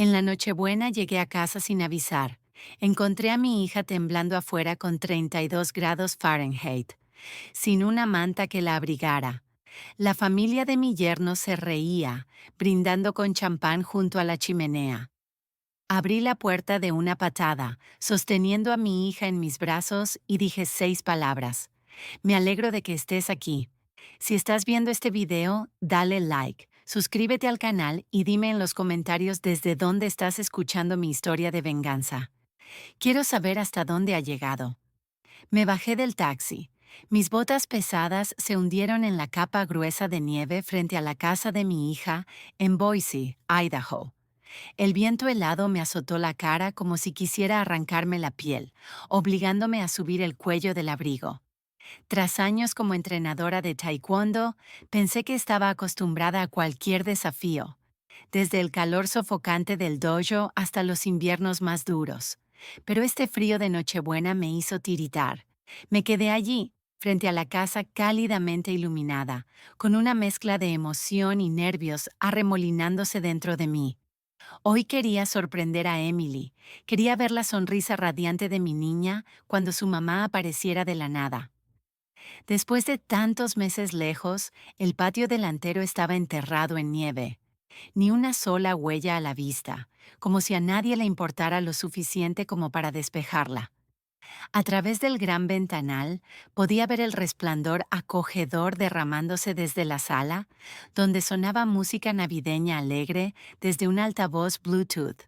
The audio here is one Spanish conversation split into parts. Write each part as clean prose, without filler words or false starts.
En la Nochebuena llegué a casa sin avisar. Encontré a mi hija temblando afuera con 32 grados Fahrenheit, sin una manta que la abrigara. La familia de mi yerno se reía, brindando con champán junto a la chimenea. Abrí la puerta de una patada, sosteniendo a mi hija en mis brazos y dije 6 palabras. Me alegro de que estés aquí. Si estás viendo este video, dale like, suscríbete al canal y dime en los comentarios desde dónde estás escuchando mi historia de venganza. Quiero saber hasta dónde ha llegado. Me bajé del taxi. Mis botas pesadas se hundieron en la capa gruesa de nieve frente a la casa de mi hija en Boise, Idaho. El viento helado me azotó la cara como si quisiera arrancarme la piel, obligándome a subir el cuello del abrigo. Tras años como entrenadora de taekwondo, pensé que estaba acostumbrada a cualquier desafío, desde el calor sofocante del dojo hasta los inviernos más duros. Pero este frío de Nochebuena me hizo tiritar. Me quedé allí, frente a la casa cálidamente iluminada, con una mezcla de emoción y nervios arremolinándose dentro de mí. Hoy quería sorprender a Emily, quería ver la sonrisa radiante de mi niña cuando su mamá apareciera de la nada. Después de tantos meses lejos, el patio delantero estaba enterrado en nieve. Ni una sola huella a la vista, como si a nadie le importara lo suficiente como para despejarla. A través del gran ventanal podía ver el resplandor acogedor derramándose desde la sala, donde sonaba música navideña alegre desde un altavoz Bluetooth.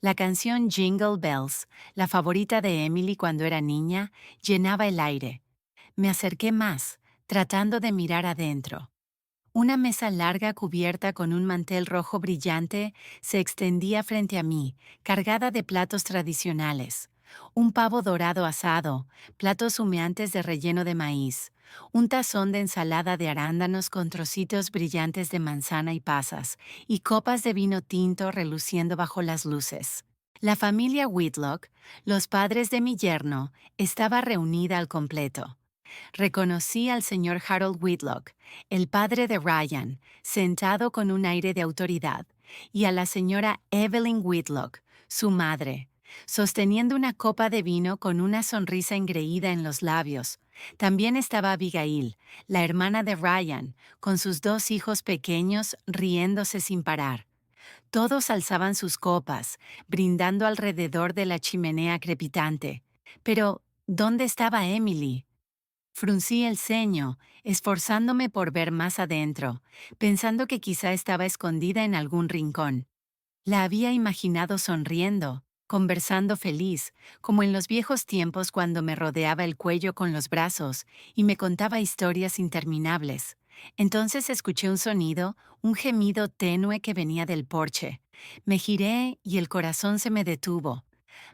La canción Jingle Bells, la favorita de Emily cuando era niña, llenaba el aire. Me acerqué más, tratando de mirar adentro. Una mesa larga cubierta con un mantel rojo brillante se extendía frente a mí, cargada de platos tradicionales. Un pavo dorado asado, platos humeantes de relleno de maíz, un tazón de ensalada de arándanos con trocitos brillantes de manzana y pasas, y copas de vino tinto reluciendo bajo las luces. La familia Whitlock, los padres de mi yerno, estaba reunida al completo. Reconocí al señor Harold Whitlock, el padre de Ryan, sentado con un aire de autoridad, y a la señora Evelyn Whitlock, su madre, sosteniendo una copa de vino con una sonrisa engreída en los labios. También estaba Abigail, la hermana de Ryan, con sus 2 hijos pequeños riéndose sin parar. Todos alzaban sus copas, brindando alrededor de la chimenea crepitante. Pero, ¿dónde estaba Emily? Fruncí el ceño, esforzándome por ver más adentro, pensando que quizá estaba escondida en algún rincón. La había imaginado sonriendo, conversando feliz, como en los viejos tiempos cuando me rodeaba el cuello con los brazos y me contaba historias interminables. Entonces escuché un sonido, un gemido tenue que venía del porche. Me giré y el corazón se me detuvo.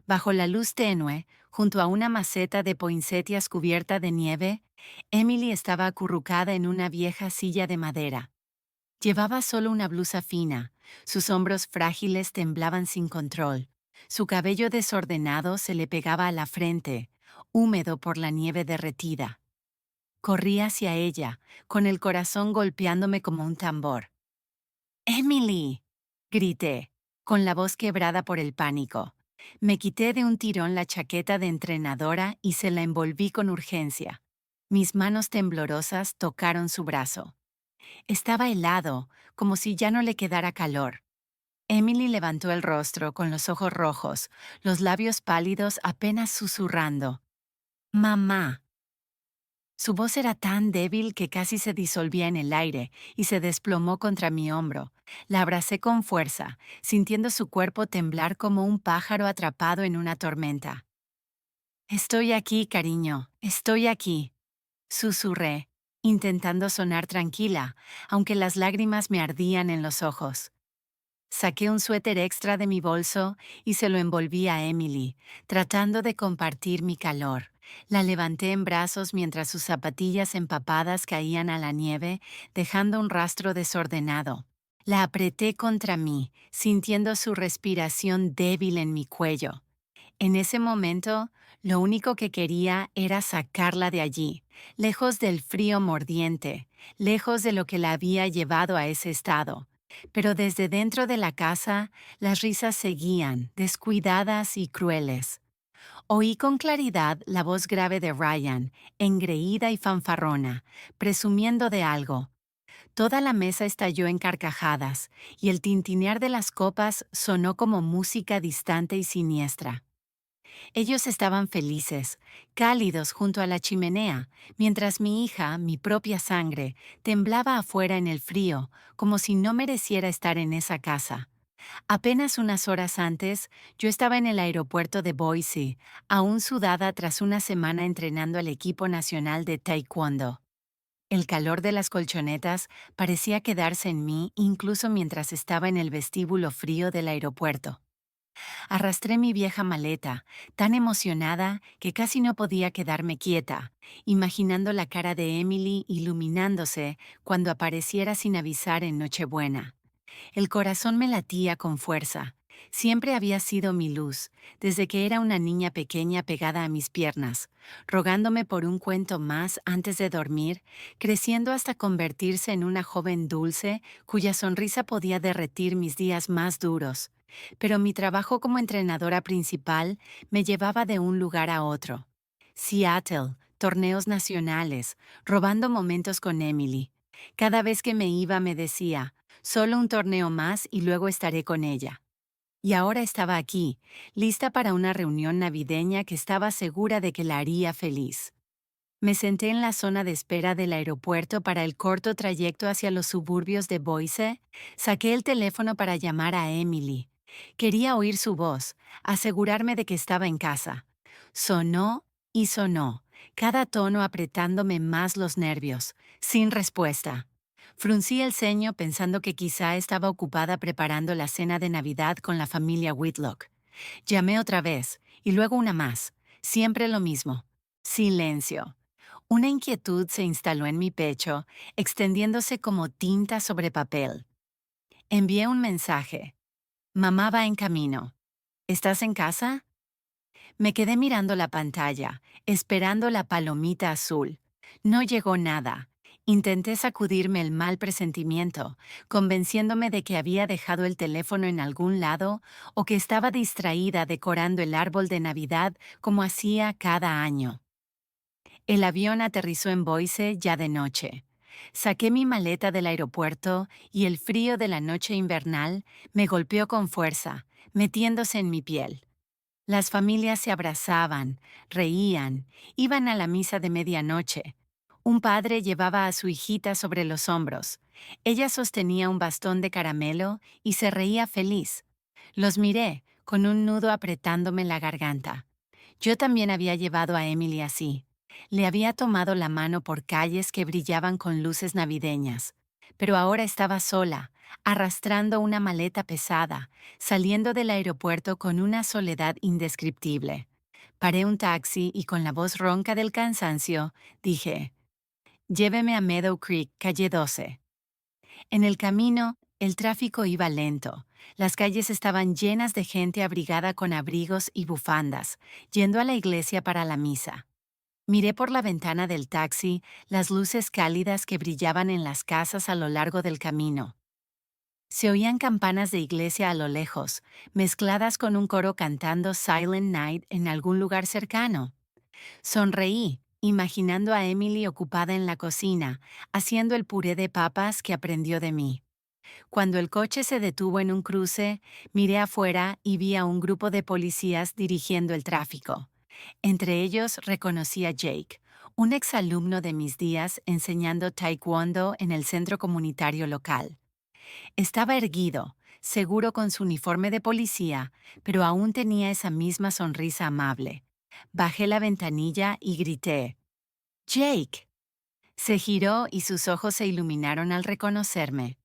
Bajo la luz tenue, junto a una maceta de poinsettias cubierta de nieve, Emily estaba acurrucada en una vieja silla de madera. Llevaba solo una blusa fina, sus hombros frágiles temblaban sin control, su cabello desordenado se le pegaba a la frente, húmedo por la nieve derretida. Corrí hacia ella, con el corazón golpeándome como un tambor. ¡Emily!, grité, con la voz quebrada por el pánico. Me quité de un tirón la chaqueta de entrenadora y se la envolví con urgencia. Mis manos temblorosas tocaron su brazo. Estaba helado, como si ya no le quedara calor. Emily levantó el rostro con los ojos rojos, los labios pálidos apenas susurrando. «Mamá». Su voz era tan débil que casi se disolvía en el aire y se desplomó contra mi hombro. La abracé con fuerza, sintiendo su cuerpo temblar como un pájaro atrapado en una tormenta. «Estoy aquí, cariño, estoy aquí», susurré, intentando sonar tranquila, aunque las lágrimas me ardían en los ojos. Saqué un suéter extra de mi bolso y se lo envolví a Emily, tratando de compartir mi calor. La levanté en brazos mientras sus zapatillas empapadas caían a la nieve, dejando un rastro desordenado. La apreté contra mí, sintiendo su respiración débil en mi cuello. En ese momento, lo único que quería era sacarla de allí, lejos del frío mordiente, lejos de lo que la había llevado a ese estado. Pero desde dentro de la casa, las risas seguían, descuidadas y crueles. Oí con claridad la voz grave de Ryan, engreída y fanfarrona, presumiendo de algo. Toda la mesa estalló en carcajadas, y el tintinear de las copas sonó como música distante y siniestra. Ellos estaban felices, cálidos junto a la chimenea, mientras mi hija, mi propia sangre, temblaba afuera en el frío, como si no mereciera estar en esa casa. Apenas unas horas antes, yo estaba en el aeropuerto de Boise, aún sudada tras una semana entrenando al equipo nacional de Taekwondo. El calor de las colchonetas parecía quedarse en mí incluso mientras estaba en el vestíbulo frío del aeropuerto. Arrastré mi vieja maleta, tan emocionada que casi no podía quedarme quieta, imaginando la cara de Emily iluminándose cuando apareciera sin avisar en Nochebuena. El corazón me latía con fuerza. Siempre había sido mi luz, desde que era una niña pequeña pegada a mis piernas, rogándome por un cuento más antes de dormir, creciendo hasta convertirse en una joven dulce cuya sonrisa podía derretir mis días más duros. Pero mi trabajo como entrenadora principal me llevaba de un lugar a otro. Seattle, torneos nacionales, robando momentos con Emily. Cada vez que me iba me decía, solo un torneo más y luego estaré con ella. Y ahora estaba aquí, lista para una reunión navideña que estaba segura de que la haría feliz. Me senté en la zona de espera del aeropuerto para el corto trayecto hacia los suburbios de Boise, saqué el teléfono para llamar a Emily. Quería oír su voz, asegurarme de que estaba en casa. Sonó y sonó, cada tono apretándome más los nervios, sin respuesta. Fruncí el ceño pensando que quizá estaba ocupada preparando la cena de Navidad con la familia Whitlock. Llamé otra vez, y luego una más. Siempre lo mismo. Silencio. Una inquietud se instaló en mi pecho, extendiéndose como tinta sobre papel. Envié un mensaje. Mamá va en camino. ¿Estás en casa? Me quedé mirando la pantalla, esperando la palomita azul. No llegó nada. Intenté sacudirme el mal presentimiento, convenciéndome de que había dejado el teléfono en algún lado o que estaba distraída decorando el árbol de Navidad como hacía cada año. El avión aterrizó en Boise ya de noche. Saqué mi maleta del aeropuerto y el frío de la noche invernal me golpeó con fuerza, metiéndose en mi piel. Las familias se abrazaban, reían, iban a la misa de medianoche. Un padre llevaba a su hijita sobre los hombros. Ella sostenía un bastón de caramelo y se reía feliz. Los miré, con un nudo apretándome la garganta. Yo también había llevado a Emily así. Le había tomado la mano por calles que brillaban con luces navideñas. Pero ahora estaba sola, arrastrando una maleta pesada, saliendo del aeropuerto con una soledad indescriptible. Paré un taxi y con la voz ronca del cansancio, dije, lléveme a Meadow Creek, calle 12. En el camino, el tráfico iba lento. Las calles estaban llenas de gente abrigada con abrigos y bufandas, yendo a la iglesia para la misa. Miré por la ventana del taxi las luces cálidas que brillaban en las casas a lo largo del camino. Se oían campanas de iglesia a lo lejos, mezcladas con un coro cantando Silent Night en algún lugar cercano. Sonreí, imaginando a Emily ocupada en la cocina, haciendo el puré de papas que aprendió de mí. Cuando el coche se detuvo en un cruce, miré afuera y vi a un grupo de policías dirigiendo el tráfico. Entre ellos reconocí a Jake, un exalumno de mis días enseñando taekwondo en el centro comunitario local. Estaba erguido, seguro con su uniforme de policía, pero aún tenía esa misma sonrisa amable. Bajé la ventanilla y grité, «Jake». Se giró y sus ojos se iluminaron al reconocerme.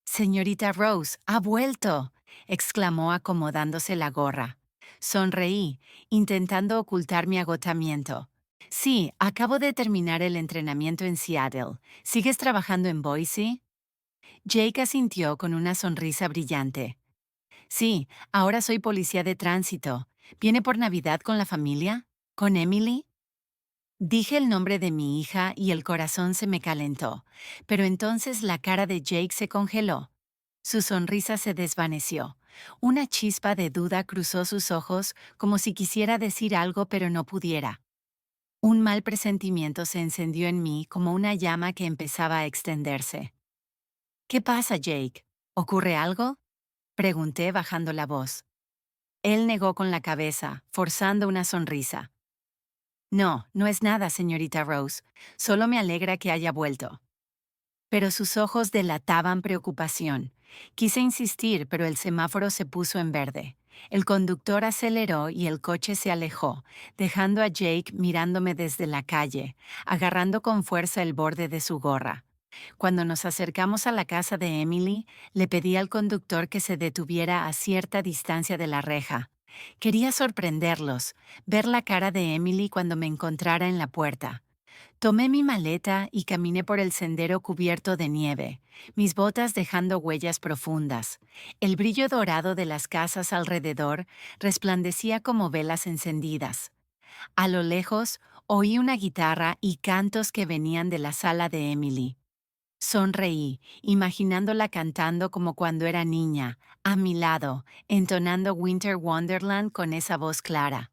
«Señorita Rose, ha vuelto», exclamó acomodándose la gorra. Sonreí, intentando ocultar mi agotamiento. «Sí, acabo de terminar el entrenamiento en Seattle. ¿Sigues trabajando en Boise?» Jake asintió con una sonrisa brillante. «Sí, ahora soy policía de tránsito. ¿Viene por Navidad con la familia? ¿Con Emily?» Dije el nombre de mi hija y el corazón se me calentó, pero entonces la cara de Jake se congeló. Su sonrisa se desvaneció. Una chispa de duda cruzó sus ojos como si quisiera decir algo pero no pudiera. Un mal presentimiento se encendió en mí como una llama que empezaba a extenderse. ¿Qué pasa, Jake? ¿Ocurre algo? Pregunté bajando la voz. Él negó con la cabeza, forzando una sonrisa. No, no es nada, señorita Rose. Solo me alegra que haya vuelto. Pero sus ojos delataban preocupación. Quise insistir, pero el semáforo se puso en verde. El conductor aceleró y el coche se alejó, dejando a Jake mirándome desde la calle, agarrando con fuerza el borde de su gorra. Cuando nos acercamos a la casa de Emily, le pedí al conductor que se detuviera a cierta distancia de la reja. Quería sorprenderlos, ver la cara de Emily cuando me encontrara en la puerta. Tomé mi maleta y caminé por el sendero cubierto de nieve, mis botas dejando huellas profundas. El brillo dorado de las casas alrededor resplandecía como velas encendidas. A lo lejos, oí una guitarra y cantos que venían de la sala de Emily. Sonreí, imaginándola cantando como cuando era niña, a mi lado, entonando Winter Wonderland con esa voz clara.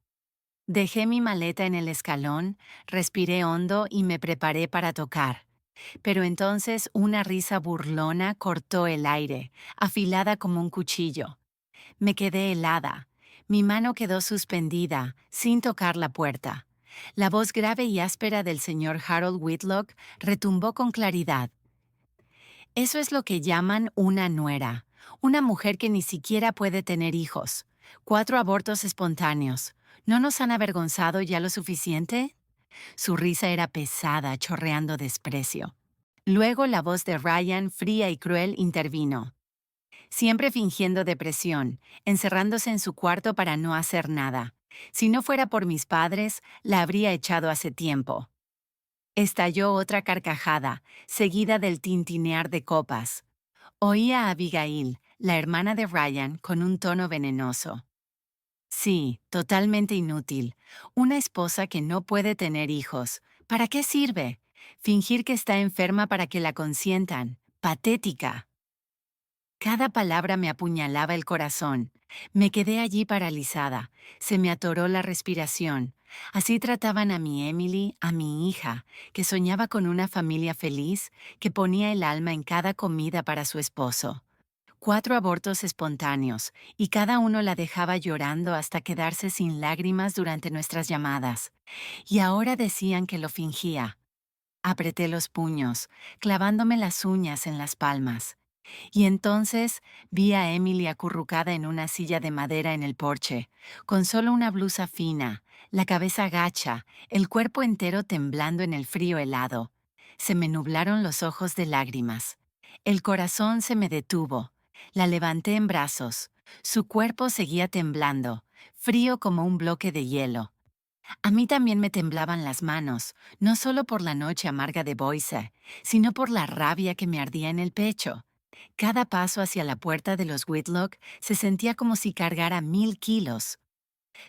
Dejé mi maleta en el escalón, respiré hondo y me preparé para tocar. Pero entonces una risa burlona cortó el aire, afilada como un cuchillo. Me quedé helada. Mi mano quedó suspendida, sin tocar la puerta. La voz grave y áspera del señor Harold Whitlock retumbó con claridad. Eso es lo que llaman una nuera, una mujer que ni siquiera puede tener hijos. 4 abortos espontáneos. ¿No nos han avergonzado ya lo suficiente? Su risa era pesada, chorreando desprecio. Luego la voz de Ryan, fría y cruel, intervino. Siempre fingiendo depresión, encerrándose en su cuarto para no hacer nada. Si no fuera por mis padres, la habría echado hace tiempo. Estalló otra carcajada, seguida del tintinear de copas. Oía a Abigail, la hermana de Ryan, con un tono venenoso. Sí, totalmente inútil. Una esposa que no puede tener hijos. ¿Para qué sirve? Fingir que está enferma para que la consientan. Patética. Cada palabra me apuñalaba el corazón. Me quedé allí paralizada. Se me atoró la respiración. Así trataban a mi Emily, a mi hija, que soñaba con una familia feliz, que ponía el alma en cada comida para su esposo. 4 abortos espontáneos, y cada uno la dejaba llorando hasta quedarse sin lágrimas durante nuestras llamadas. Y ahora decían que lo fingía. Apreté los puños, clavándome las uñas en las palmas. Y entonces vi a Emily acurrucada en una silla de madera en el porche, con solo una blusa fina, la cabeza gacha, el cuerpo entero temblando en el frío helado. Se me nublaron los ojos de lágrimas. El corazón se me detuvo. La levanté en brazos. Su cuerpo seguía temblando, frío como un bloque de hielo. A mí también me temblaban las manos, no solo por la noche amarga de Boise, sino por la rabia que me ardía en el pecho. Cada paso hacia la puerta de los Whitlock se sentía como si cargara 1000 kilos.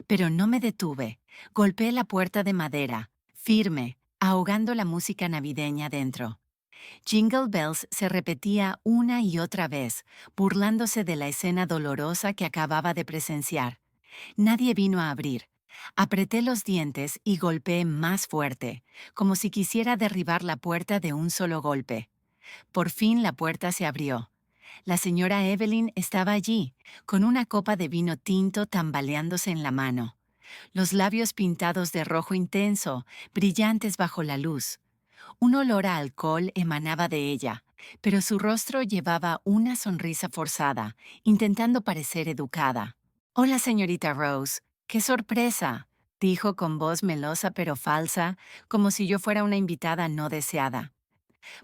Pero no me detuve. Golpeé la puerta de madera, firme, ahogando la música navideña dentro. Jingle Bells se repetía una y otra vez, burlándose de la escena dolorosa que acababa de presenciar. Nadie vino a abrir. Apreté los dientes y golpeé más fuerte, como si quisiera derribar la puerta de un solo golpe. Por fin la puerta se abrió. La señora Evelyn estaba allí, con una copa de vino tinto tambaleándose en la mano. Los labios pintados de rojo intenso, brillantes bajo la luz. Un olor a alcohol emanaba de ella, pero su rostro llevaba una sonrisa forzada, intentando parecer educada. «Hola, señorita Rose. ¡Qué sorpresa!», dijo con voz melosa pero falsa, como si yo fuera una invitada no deseada.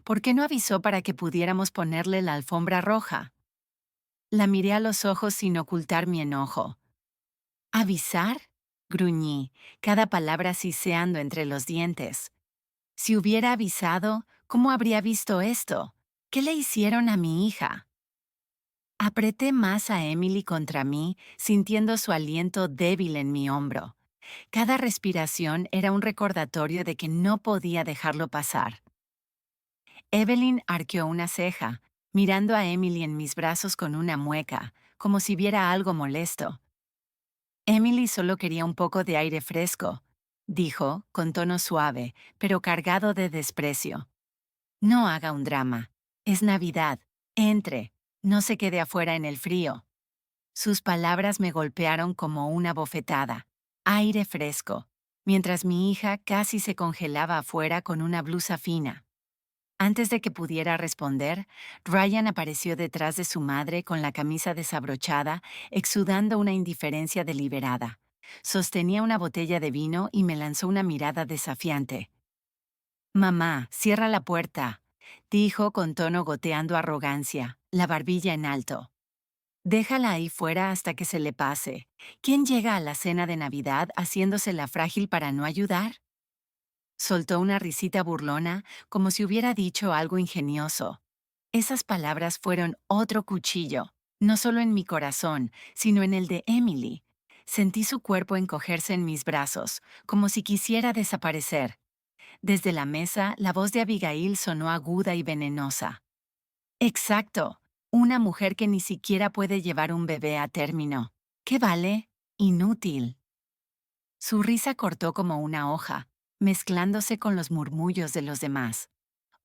«¿Por qué no avisó para que pudiéramos ponerle la alfombra roja?». La miré a los ojos sin ocultar mi enojo. «¿Avisar?», gruñí, cada palabra siseando entre los dientes. Si hubiera avisado, ¿cómo habría visto esto? ¿Qué le hicieron a mi hija? Apreté más a Emily contra mí, sintiendo su aliento débil en mi hombro. Cada respiración era un recordatorio de que no podía dejarlo pasar. Evelyn arqueó una ceja, mirando a Emily en mis brazos con una mueca, como si viera algo molesto. Emily solo quería un poco de aire fresco, dijo, con tono suave, pero cargado de desprecio. No haga un drama. Es Navidad. Entre. No se quede afuera en el frío. Sus palabras me golpearon como una bofetada. Aire fresco. Mientras mi hija casi se congelaba afuera con una blusa fina. Antes de que pudiera responder, Ryan apareció detrás de su madre con la camisa desabrochada, exudando una indiferencia deliberada. Sostenía una botella de vino y me lanzó una mirada desafiante. «Mamá, cierra la puerta», dijo con tono goteando arrogancia, la barbilla en alto. «Déjala ahí fuera hasta que se le pase. ¿Quién llega a la cena de Navidad haciéndose la frágil para no ayudar?». Soltó una risita burlona, como si hubiera dicho algo ingenioso. Esas palabras fueron otro cuchillo, no solo en mi corazón, sino en el de Emily. Sentí su cuerpo encogerse en mis brazos, como si quisiera desaparecer. Desde la mesa, la voz de Abigail sonó aguda y venenosa. «Exacto, una mujer que ni siquiera puede llevar un bebé a término. ¿Qué vale? Inútil». Su risa cortó como una hoja, mezclándose con los murmullos de los demás.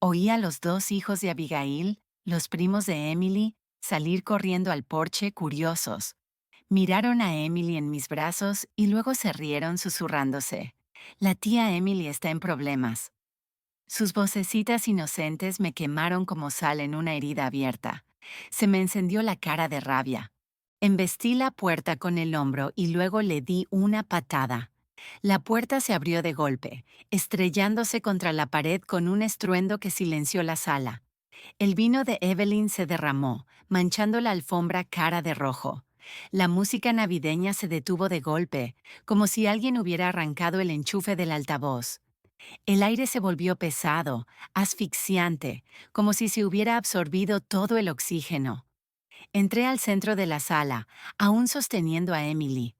Oí a los dos hijos de Abigail, los primos de Emily, salir corriendo al porche curiosos. Miraron a Emily en mis brazos y luego se rieron susurrándose. «La tía Emily está en problemas». Sus vocecitas inocentes me quemaron como sal en una herida abierta. Se me encendió la cara de rabia. Embestí la puerta con el hombro y luego le di una patada. La puerta se abrió de golpe, estrellándose contra la pared con un estruendo que silenció la sala. El vino de Evelyn se derramó, manchando la alfombra cara de rojo. La música navideña se detuvo de golpe, como si alguien hubiera arrancado el enchufe del altavoz. El aire se volvió pesado, asfixiante, como si se hubiera absorbido todo el oxígeno. Entré al centro de la sala, aún sosteniendo a Emily.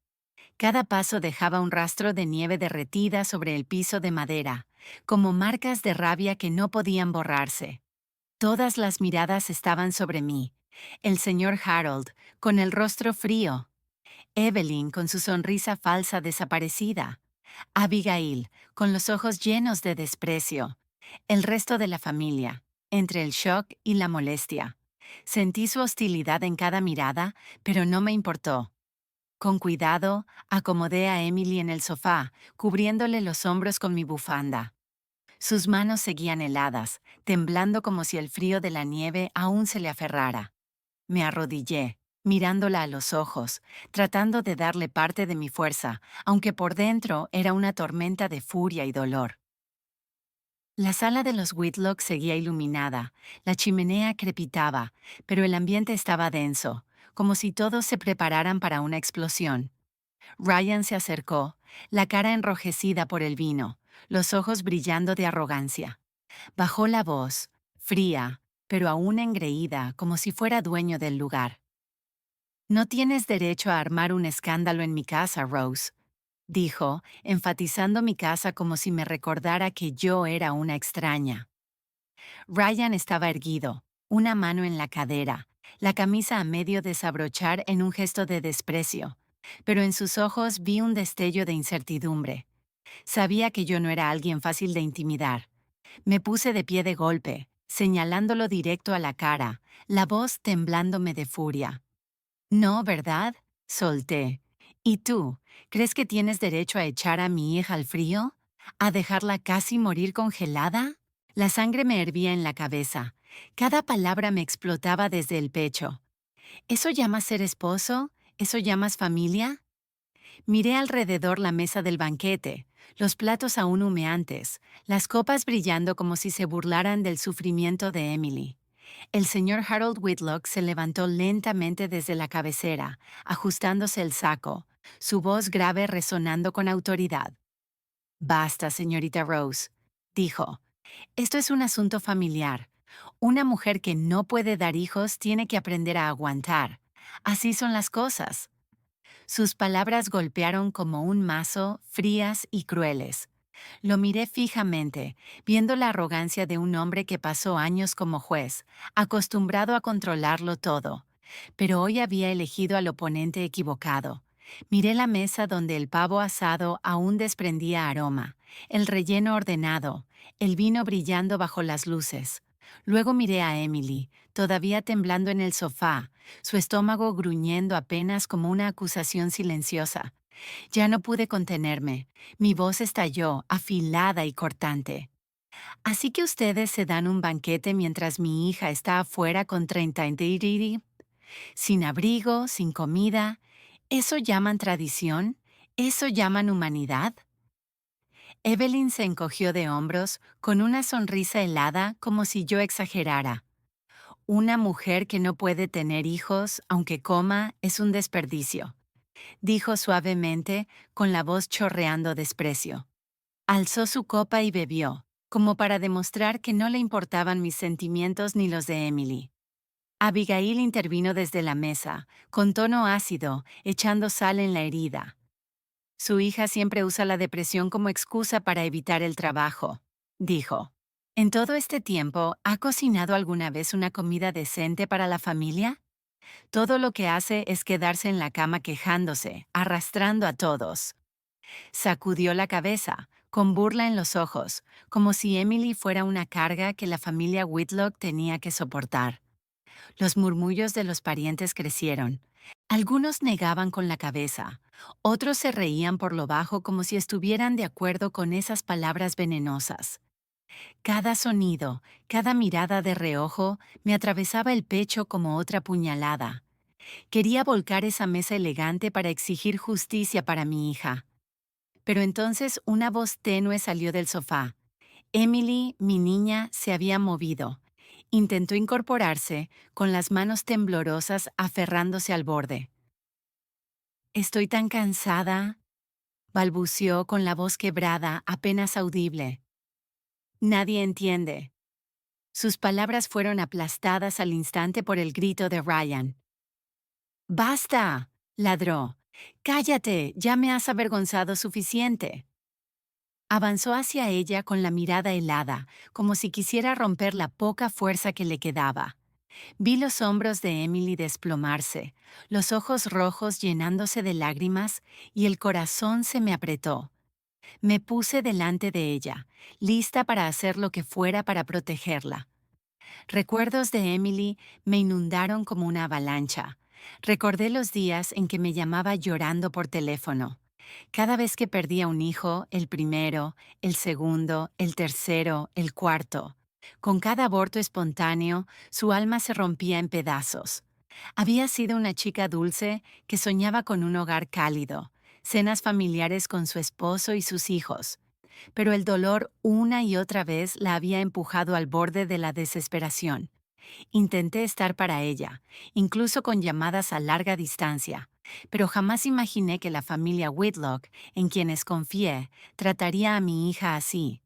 Cada paso dejaba un rastro de nieve derretida sobre el piso de madera, como marcas de rabia que no podían borrarse. Todas las miradas estaban sobre mí. El señor Harold, con el rostro frío. Evelyn, con su sonrisa falsa desaparecida. Abigail, con los ojos llenos de desprecio. El resto de la familia, entre el shock y la molestia. Sentí su hostilidad en cada mirada, pero no me importó. Con cuidado, acomodé a Emily en el sofá, cubriéndole los hombros con mi bufanda. Sus manos seguían heladas, temblando como si el frío de la nieve aún se le aferrara. Me arrodillé, mirándola a los ojos, tratando de darle parte de mi fuerza, aunque por dentro era una tormenta de furia y dolor. La sala de los Whitlock seguía iluminada, la chimenea crepitaba, pero el ambiente estaba denso, como si todos se prepararan para una explosión. Ryan se acercó, la cara enrojecida por el vino, los ojos brillando de arrogancia. Bajó la voz, fría, pero aún engreída, como si fuera dueño del lugar. «No tienes derecho a armar un escándalo en mi casa, Rose», dijo, enfatizando mi casa como si me recordara que yo era una extraña. Ryan estaba erguido, una mano en la cadera, la camisa a medio desabrochar en un gesto de desprecio, pero en sus ojos vi un destello de incertidumbre. Sabía que yo no era alguien fácil de intimidar. Me puse de pie de golpe, señalándolo directo a la cara, la voz temblándome de furia. «No, ¿verdad?», solté. «¿Y tú, crees que tienes derecho a echar a mi hija al frío? ¿A dejarla casi morir congelada?». La sangre me hervía en la cabeza. Cada palabra me explotaba desde el pecho. «¿Eso llamas ser esposo? ¿Eso llamas familia?». Miré alrededor la mesa del banquete, los platos aún humeantes, las copas brillando como si se burlaran del sufrimiento de Emily. El señor Harold Whitlock se levantó lentamente desde la cabecera, ajustándose el saco, su voz grave resonando con autoridad. «Basta, señorita Rose», dijo. «Esto es un asunto familiar. Una mujer que no puede dar hijos tiene que aprender a aguantar. Así son las cosas». Sus palabras golpearon como un mazo, frías y crueles. Lo miré fijamente, viendo la arrogancia de un hombre que pasó años como juez, acostumbrado a controlarlo todo. Pero hoy había elegido al oponente equivocado. Miré la mesa donde el pavo asado aún desprendía aroma, el relleno ordenado, el vino brillando bajo las luces. Luego miré a Emily, todavía temblando en el sofá, su estómago gruñendo apenas como una acusación silenciosa. Ya no pude contenerme. Mi voz estalló, afilada y cortante. Así que ustedes se dan un banquete mientras mi hija está afuera con 30 y sin abrigo, sin comida. ¿Eso llaman tradición? ¿Eso llaman humanidad? Evelyn se encogió de hombros, con una sonrisa helada como si yo exagerara. Una mujer que no puede tener hijos, aunque coma, es un desperdicio, dijo suavemente, con la voz chorreando desprecio. Alzó su copa y bebió, como para demostrar que no le importaban mis sentimientos ni los de Emily. Abigail intervino desde la mesa, con tono ácido, echando sal en la herida. Su hija siempre usa la depresión como excusa para evitar el trabajo, dijo. ¿En todo este tiempo ha cocinado alguna vez una comida decente para la familia? Todo lo que hace es quedarse en la cama quejándose, arrastrando a todos. Sacudió la cabeza, con burla en los ojos, como si Emily fuera una carga que la familia Whitlock tenía que soportar. Los murmullos de los parientes crecieron. Algunos negaban con la cabeza, otros se reían por lo bajo como si estuvieran de acuerdo con esas palabras venenosas. Cada sonido, cada mirada de reojo me atravesaba el pecho como otra puñalada. Quería volcar esa mesa elegante para exigir justicia para mi hija. Pero entonces una voz tenue salió del sofá. Emily, mi niña, se había movido. Intentó incorporarse, con las manos temblorosas aferrándose al borde. Estoy tan cansada, balbuceó con la voz quebrada, apenas audible. Nadie entiende. Sus palabras fueron aplastadas al instante por el grito de Ryan. ¡Basta!, ladró. ¡Cállate! Ya me has avergonzado suficiente. Avanzó hacia ella con la mirada helada, como si quisiera romper la poca fuerza que le quedaba. Vi los hombros de Emily desplomarse, los ojos rojos llenándose de lágrimas, y el corazón se me apretó. Me puse delante de ella, lista para hacer lo que fuera para protegerla. Recuerdos de Emily me inundaron como una avalancha. Recordé los días en que me llamaba llorando por teléfono. Cada vez que perdía un hijo, el primero, el segundo, el tercero, el cuarto. Con cada aborto espontáneo, su alma se rompía en pedazos. Había sido una chica dulce que soñaba con un hogar cálido, cenas familiares con su esposo y sus hijos. Pero el dolor una y otra vez la había empujado al borde de la desesperación. Intenté estar para ella, incluso con llamadas a larga distancia, pero jamás imaginé que la familia Whitlock, en quienes confié, trataría a mi hija así.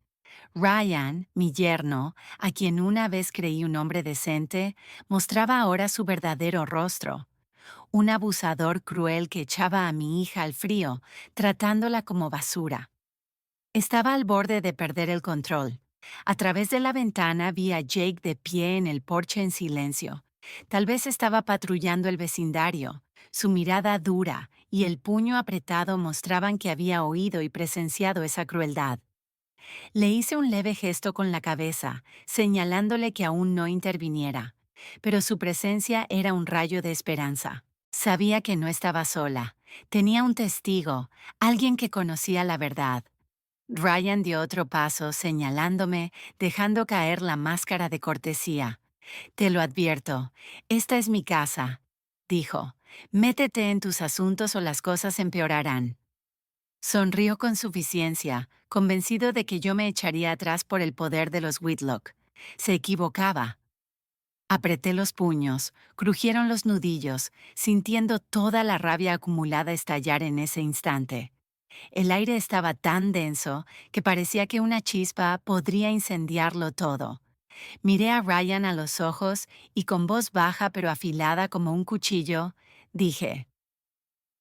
Ryan, mi yerno, a quien una vez creí un hombre decente, mostraba ahora su verdadero rostro. Un abusador cruel que echaba a mi hija al frío, tratándola como basura. Estaba al borde de perder el control. A través de la ventana vi a Jake de pie en el porche en silencio. Tal vez estaba patrullando el vecindario. Su mirada dura y el puño apretado mostraban que había oído y presenciado esa crueldad. Le hice un leve gesto con la cabeza, señalándole que aún no interviniera. Pero su presencia era un rayo de esperanza. Sabía que no estaba sola. Tenía un testigo, alguien que conocía la verdad. Ryan dio otro paso, señalándome, dejando caer la máscara de cortesía. Te lo advierto, esta es mi casa, dijo. Métete en tus asuntos o las cosas empeorarán. Sonrió con suficiencia, convencido de que yo me echaría atrás por el poder de los Whitlock. Se equivocaba. Apreté los puños, crujieron los nudillos, sintiendo toda la rabia acumulada estallar en ese instante. El aire estaba tan denso que parecía que una chispa podría incendiarlo todo. Miré a Ryan a los ojos y con voz baja pero afilada como un cuchillo, dije,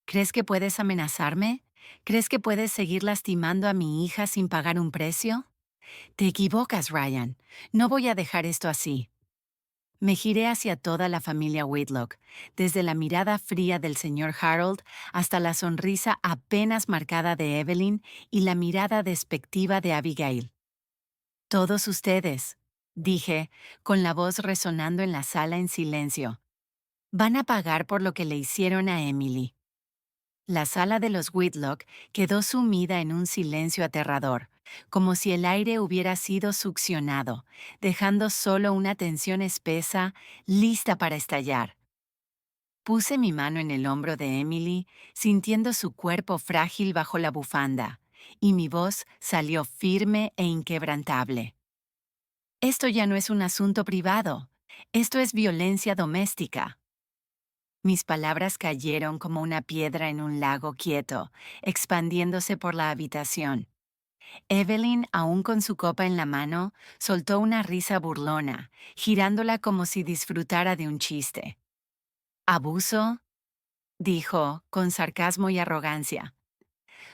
¿crees que puedes amenazarme? ¿Crees que puedes seguir lastimando a mi hija sin pagar un precio? Te equivocas, Ryan. No voy a dejar esto así. Me giré hacia toda la familia Whitlock, desde la mirada fría del señor Harold hasta la sonrisa apenas marcada de Evelyn y la mirada despectiva de Abigail. Todos ustedes, dije, con la voz resonando en la sala en silencio, van a pagar por lo que le hicieron a Emily. La sala de los Whitlock quedó sumida en un silencio aterrador, como si el aire hubiera sido succionado, dejando solo una tensión espesa, lista para estallar. Puse mi mano en el hombro de Emily, sintiendo su cuerpo frágil bajo la bufanda, y mi voz salió firme e inquebrantable. Esto ya no es un asunto privado, esto es violencia doméstica. Mis palabras cayeron como una piedra en un lago quieto, expandiéndose por la habitación. Evelyn, aún con su copa en la mano, soltó una risa burlona, girándola como si disfrutara de un chiste. ¿Abuso? Dijo, con sarcasmo y arrogancia.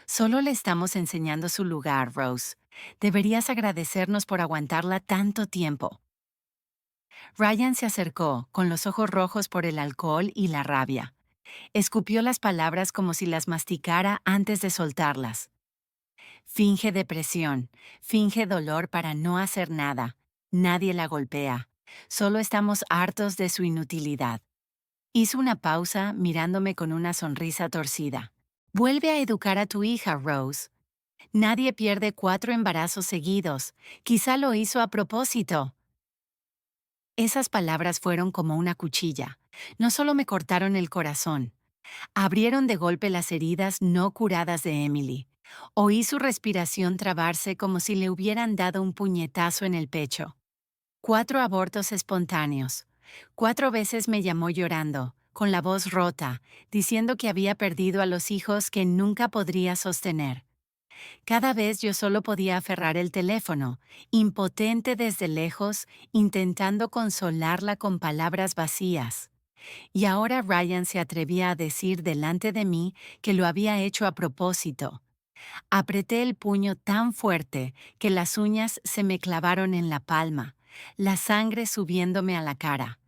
Solo le estamos enseñando su lugar, Rose. Deberías agradecernos por aguantarla tanto tiempo. Ryan se acercó, con los ojos rojos por el alcohol y la rabia. Escupió las palabras como si las masticara antes de soltarlas. Finge depresión, finge dolor para no hacer nada. Nadie la golpea. Solo estamos hartos de su inutilidad. Hizo una pausa mirándome con una sonrisa torcida. Vuelve a educar a tu hija, Rose. Nadie pierde 4 embarazos seguidos. Quizá lo hizo a propósito. Esas palabras fueron como una cuchilla. No solo me cortaron el corazón, abrieron de golpe las heridas no curadas de Emily. Oí su respiración trabarse como si le hubieran dado un puñetazo en el pecho. 4 abortos espontáneos. 4 veces me llamó llorando, con la voz rota, diciendo que había perdido a los hijos que nunca podría sostener. Cada vez yo solo podía aferrar el teléfono, impotente desde lejos, intentando consolarla con palabras vacías. Y ahora Ryan se atrevía a decir delante de mí que lo había hecho a propósito. Apreté el puño tan fuerte que las uñas se me clavaron en la palma, la sangre subiéndome a la cara.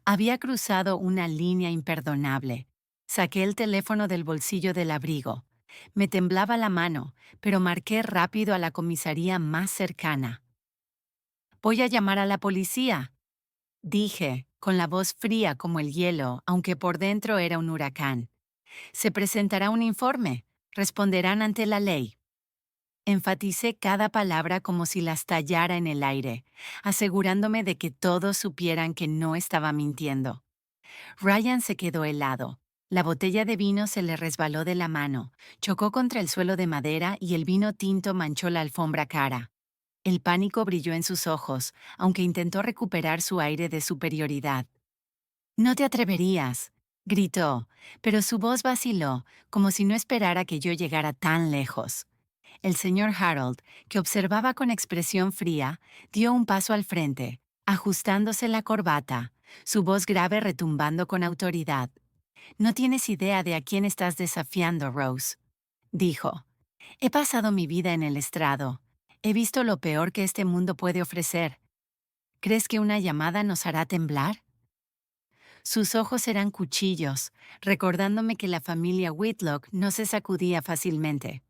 Había cruzado una línea imperdonable. Saqué el teléfono del bolsillo del abrigo. Me temblaba la mano, pero marqué rápido a la comisaría más cercana. «Voy a llamar a la policía», dije, con la voz fría como el hielo, aunque por dentro era un huracán. «Se presentará un informe. Responderán ante la ley». Enfaticé cada palabra como si las tallara en el aire, asegurándome de que todos supieran que no estaba mintiendo. Ryan se quedó helado. La botella de vino se le resbaló de la mano, chocó contra el suelo de madera y el vino tinto manchó la alfombra cara. El pánico brilló en sus ojos, aunque intentó recuperar su aire de superioridad. «No te atreverías», gritó, pero su voz vaciló, como si no esperara que yo llegara tan lejos. El señor Harold, que observaba con expresión fría, dio un paso al frente, ajustándose la corbata, su voz grave retumbando con autoridad. «No tienes idea de a quién estás desafiando, Rose», dijo. «He pasado mi vida en el estrado. He visto lo peor que este mundo puede ofrecer. ¿Crees que una llamada nos hará temblar?» Sus ojos eran cuchillos, recordándome que la familia Whitlock no se sacudía fácilmente.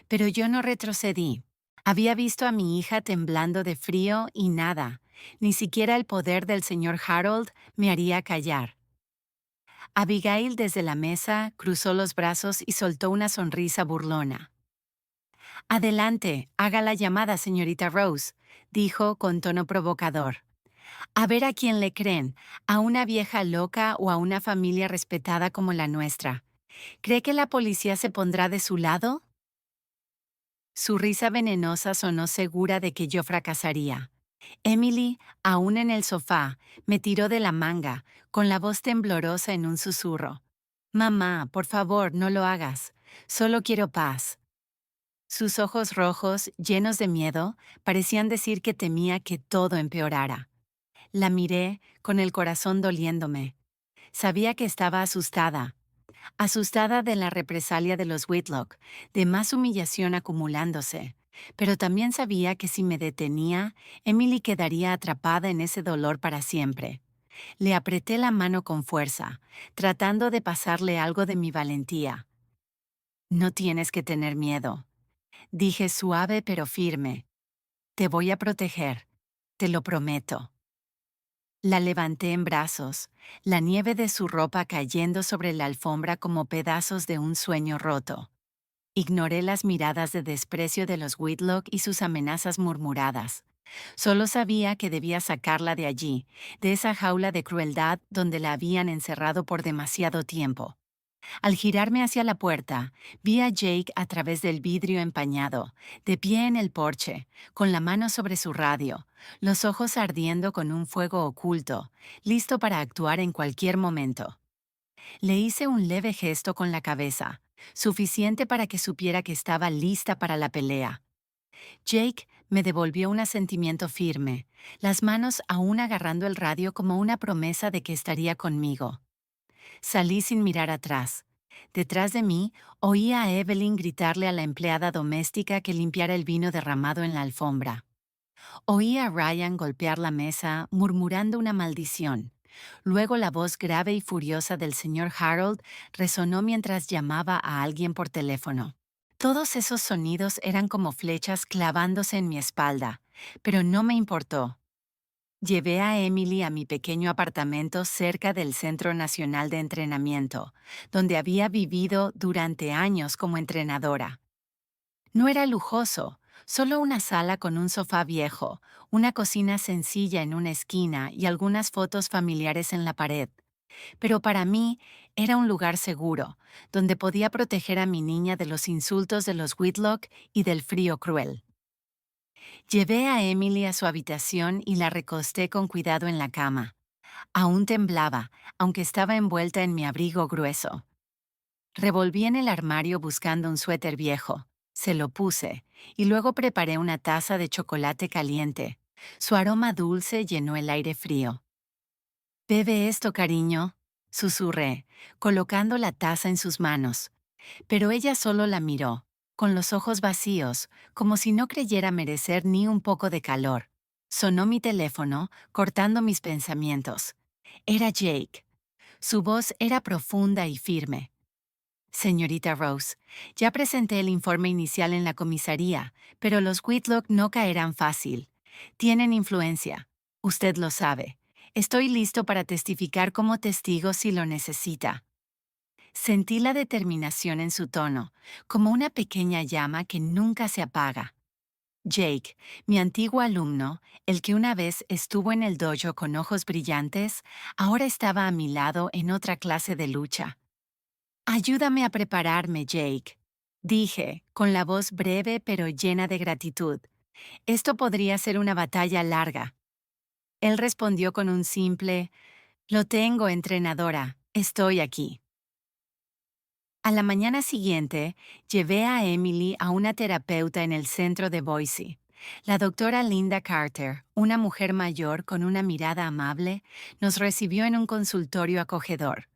Pero yo no retrocedí. Había visto a mi hija temblando de frío y nada, ni siquiera el poder del señor Harold me haría callar. Abigail desde la mesa cruzó los brazos y soltó una sonrisa burlona. «Adelante, haga la llamada, señorita Rose», dijo con tono provocador. «A ver a quién le creen, a una vieja loca o a una familia respetada como la nuestra. ¿Cree que la policía se pondrá de su lado?» Su risa venenosa sonó segura de que yo fracasaría. Emily, aún en el sofá, me tiró de la manga, con la voz temblorosa en un susurro. «Mamá, por favor, no lo hagas. Solo quiero paz». Sus ojos rojos, llenos de miedo, parecían decir que temía que todo empeorara. La miré, con el corazón doliéndome. Sabía que estaba asustada. asustada de la represalia de los Whitlock, de más humillación acumulándose. Pero también sabía que si me detenía, Emily quedaría atrapada en ese dolor para siempre. Le apreté la mano con fuerza, tratando de pasarle algo de mi valentía. No tienes que tener miedo, dije suave pero firme. Te voy a proteger, te lo prometo. La levanté en brazos, la nieve de su ropa cayendo sobre la alfombra como pedazos de un sueño roto. Ignoré las miradas de desprecio de los Whitlock y sus amenazas murmuradas. Solo sabía que debía sacarla de allí, de esa jaula de crueldad donde la habían encerrado por demasiado tiempo. Al girarme hacia la puerta, vi a Jake a través del vidrio empañado, de pie en el porche, con la mano sobre su radio, los ojos ardiendo con un fuego oculto, listo para actuar en cualquier momento. Le hice un leve gesto con la cabeza, suficiente para que supiera que estaba lista para la pelea. Jake me devolvió un asentimiento firme, las manos aún agarrando el radio como una promesa de que estaría conmigo. Salí sin mirar atrás. Detrás de mí, oía a Evelyn gritarle a la empleada doméstica que limpiara el vino derramado en la alfombra. Oía a Ryan golpear la mesa, murmurando una maldición. Luego la voz grave y furiosa del señor Harold resonó mientras llamaba a alguien por teléfono. Todos esos sonidos eran como flechas clavándose en mi espalda, pero no me importó. Llevé a Emily a mi pequeño apartamento cerca del Centro Nacional de Entrenamiento, donde había vivido durante años como entrenadora. No era lujoso, solo una sala con un sofá viejo, una cocina sencilla en una esquina y algunas fotos familiares en la pared. Pero para mí era un lugar seguro, donde podía proteger a mi niña de los insultos de los Whitlock y del frío cruel. Llevé a Emily a su habitación y la recosté con cuidado en la cama. Aún temblaba, aunque estaba envuelta en mi abrigo grueso. Revolví en el armario buscando un suéter viejo. Se lo puse, y luego preparé una taza de chocolate caliente. Su aroma dulce llenó el aire frío. «Bebe esto, cariño», susurré, colocando la taza en sus manos. Pero ella solo la miró, con los ojos vacíos, como si no creyera merecer ni un poco de calor. Sonó mi teléfono, cortando mis pensamientos. Era Jake. Su voz era profunda y firme. «Señorita Rose, ya presenté el informe inicial en la comisaría, pero los Whitlock no caerán fácil. Tienen influencia. Usted lo sabe. Estoy listo para testificar como testigo si lo necesita». Sentí la determinación en su tono, como una pequeña llama que nunca se apaga. Jake, mi antiguo alumno, el que una vez estuvo en el dojo con ojos brillantes, ahora estaba a mi lado en otra clase de lucha. «Ayúdame a prepararme, Jake», dije, con la voz breve pero llena de gratitud. «Esto podría ser una batalla larga». Él respondió con un simple, «Lo tengo, entrenadora, estoy aquí». A la mañana siguiente, llevé a Emily a una terapeuta en el centro de Boise. La doctora Linda Carter, una mujer mayor con una mirada amable, nos recibió en un consultorio acogedor.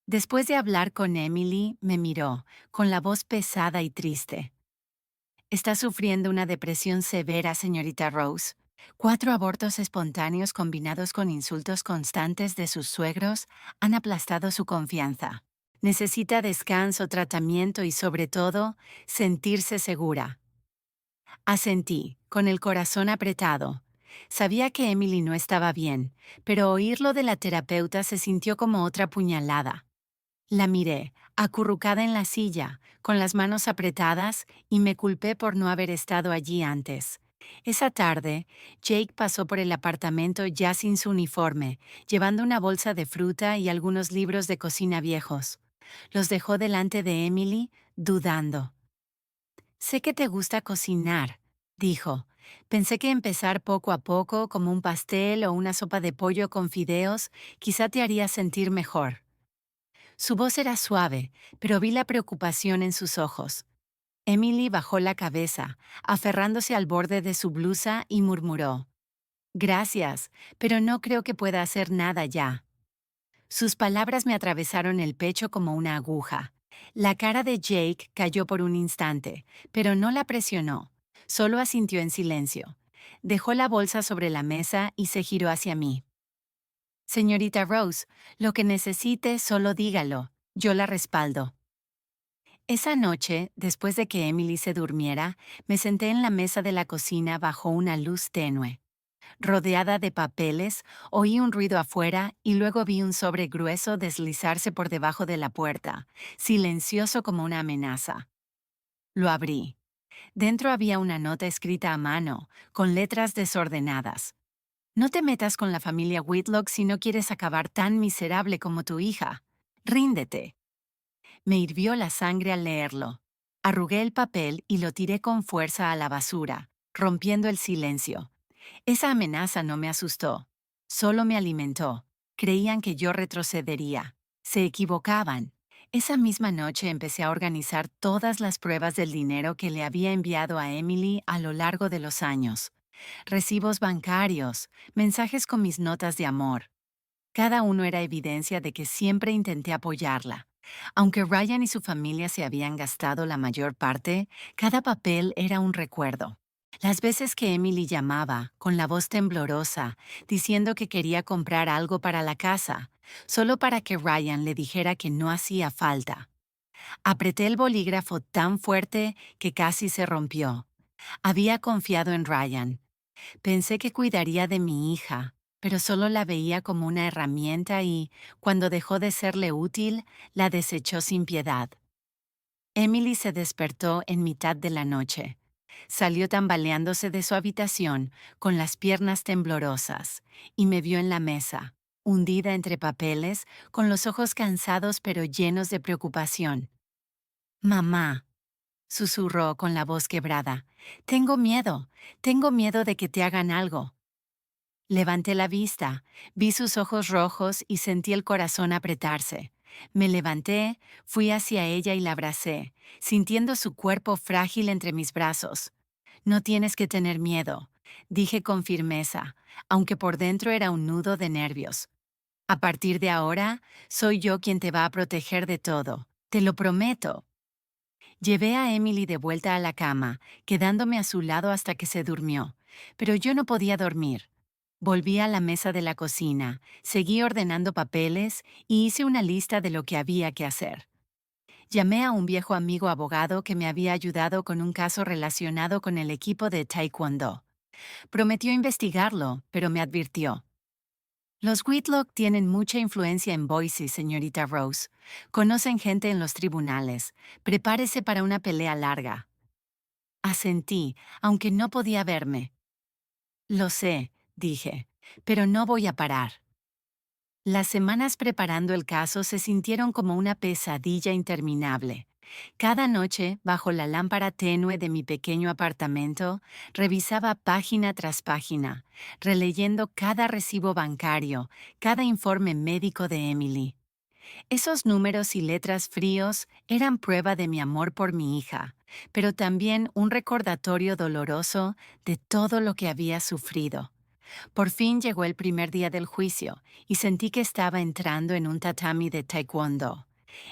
Después de hablar con Emily, me miró, con la voz pesada y triste. «Está sufriendo una depresión severa, señorita Rose. 4 abortos espontáneos combinados con insultos constantes de sus suegros han aplastado su confianza. Necesita descanso, tratamiento y, sobre todo, sentirse segura». Asentí, con el corazón apretado. Sabía que Emily no estaba bien, pero oírlo de la terapeuta se sintió como otra puñalada. La miré, acurrucada en la silla, con las manos apretadas, y me culpé por no haber estado allí antes. Esa tarde, Jake pasó por el apartamento ya sin su uniforme, llevando una bolsa de fruta y algunos libros de cocina viejos. Los dejó delante de Emily, dudando. «Sé que te gusta cocinar», dijo. «Pensé que empezar poco a poco, como un pastel o una sopa de pollo con fideos, quizá te haría sentir mejor». Su voz era suave, pero vi la preocupación en sus ojos. Emily bajó la cabeza, aferrándose al borde de su blusa, y murmuró: «Gracias, pero no creo que pueda hacer nada ya». Sus palabras me atravesaron el pecho como una aguja. La cara de Jake cayó por un instante, pero no la presionó. Solo asintió en silencio. Dejó la bolsa sobre la mesa y se giró hacia mí. Señorita Rose, lo que necesite, solo dígalo. Yo la respaldo. Esa noche, después de que Emily se durmiera, me senté en la mesa de la cocina bajo una luz tenue. Rodeada de papeles, oí un ruido afuera y luego vi un sobre grueso deslizarse por debajo de la puerta, silencioso como una amenaza. Lo abrí. Dentro había una nota escrita a mano, con letras desordenadas. No te metas con la familia Whitlock si no quieres acabar tan miserable como tu hija. Ríndete. Me hirvió la sangre al leerlo. Arrugué el papel y lo tiré con fuerza a la basura, rompiendo el silencio. Esa amenaza no me asustó, solo me alimentó. Creían que yo retrocedería. Se equivocaban. Esa misma noche empecé a organizar todas las pruebas del dinero que le había enviado a Emily a lo largo de los años. Recibos bancarios, mensajes con mis notas de amor. Cada uno era evidencia de que siempre intenté apoyarla. Aunque Ryan y su familia se habían gastado la mayor parte, cada papel era un recuerdo. Las veces que Emily llamaba, con la voz temblorosa, diciendo que quería comprar algo para la casa, solo para que Ryan le dijera que no hacía falta. Apreté el bolígrafo tan fuerte que casi se rompió. Había confiado en Ryan. Pensé que cuidaría de mi hija, pero solo la veía como una herramienta y, cuando dejó de serle útil, la desechó sin piedad. Emily se despertó en mitad de la noche. Salió tambaleándose de su habitación, con las piernas temblorosas, y me vio en la mesa, hundida entre papeles, con los ojos cansados pero llenos de preocupación. «Mamá», susurró con la voz quebrada, tengo miedo de que te hagan algo». Levanté la vista, vi sus ojos rojos y sentí el corazón apretarse. Me levanté, fui hacia ella y la abracé, sintiendo su cuerpo frágil entre mis brazos. «No tienes que tener miedo», dije con firmeza, aunque por dentro era un nudo de nervios. «A partir de ahora, soy yo quien te va a proteger de todo. Te lo prometo». Llevé a Emily de vuelta a la cama, quedándome a su lado hasta que se durmió, pero yo no podía dormir. Volví a la mesa de la cocina, seguí ordenando papeles y hice una lista de lo que había que hacer. Llamé a un viejo amigo abogado que me había ayudado con un caso relacionado con el equipo de Taekwondo. Prometió investigarlo, pero me advirtió. «Los Whitlock tienen mucha influencia en Boise, señorita Rose. Conocen gente en los tribunales. Prepárese para una pelea larga». Asentí, aunque no podía verme. «Lo sé», dije, «pero no voy a parar». Las semanas preparando el caso se sintieron como una pesadilla interminable. Cada noche, bajo la lámpara tenue de mi pequeño apartamento, revisaba página tras página, releyendo cada recibo bancario, cada informe médico de Emily. Esos números y letras fríos eran prueba de mi amor por mi hija, pero también un recordatorio doloroso de todo lo que había sufrido. Por fin llegó el primer día del juicio y sentí que estaba entrando en un tatami de taekwondo.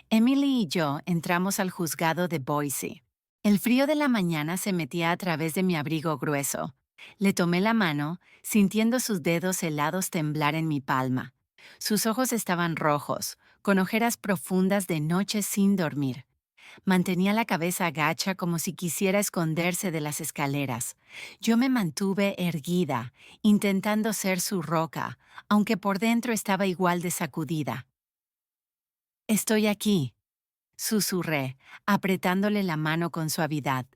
Emily y yo entramos al juzgado de Boise. El frío de la mañana se metía a través de mi abrigo grueso. Le tomé la mano, sintiendo sus dedos helados temblar en mi palma. Sus ojos estaban rojos, con ojeras profundas de noche sin dormir. Mantenía la cabeza agacha como si quisiera esconderse de las escaleras. Yo me mantuve erguida, intentando ser su roca, aunque por dentro estaba igual de sacudida. «Estoy aquí», susurré, apretándole la mano con suavidad.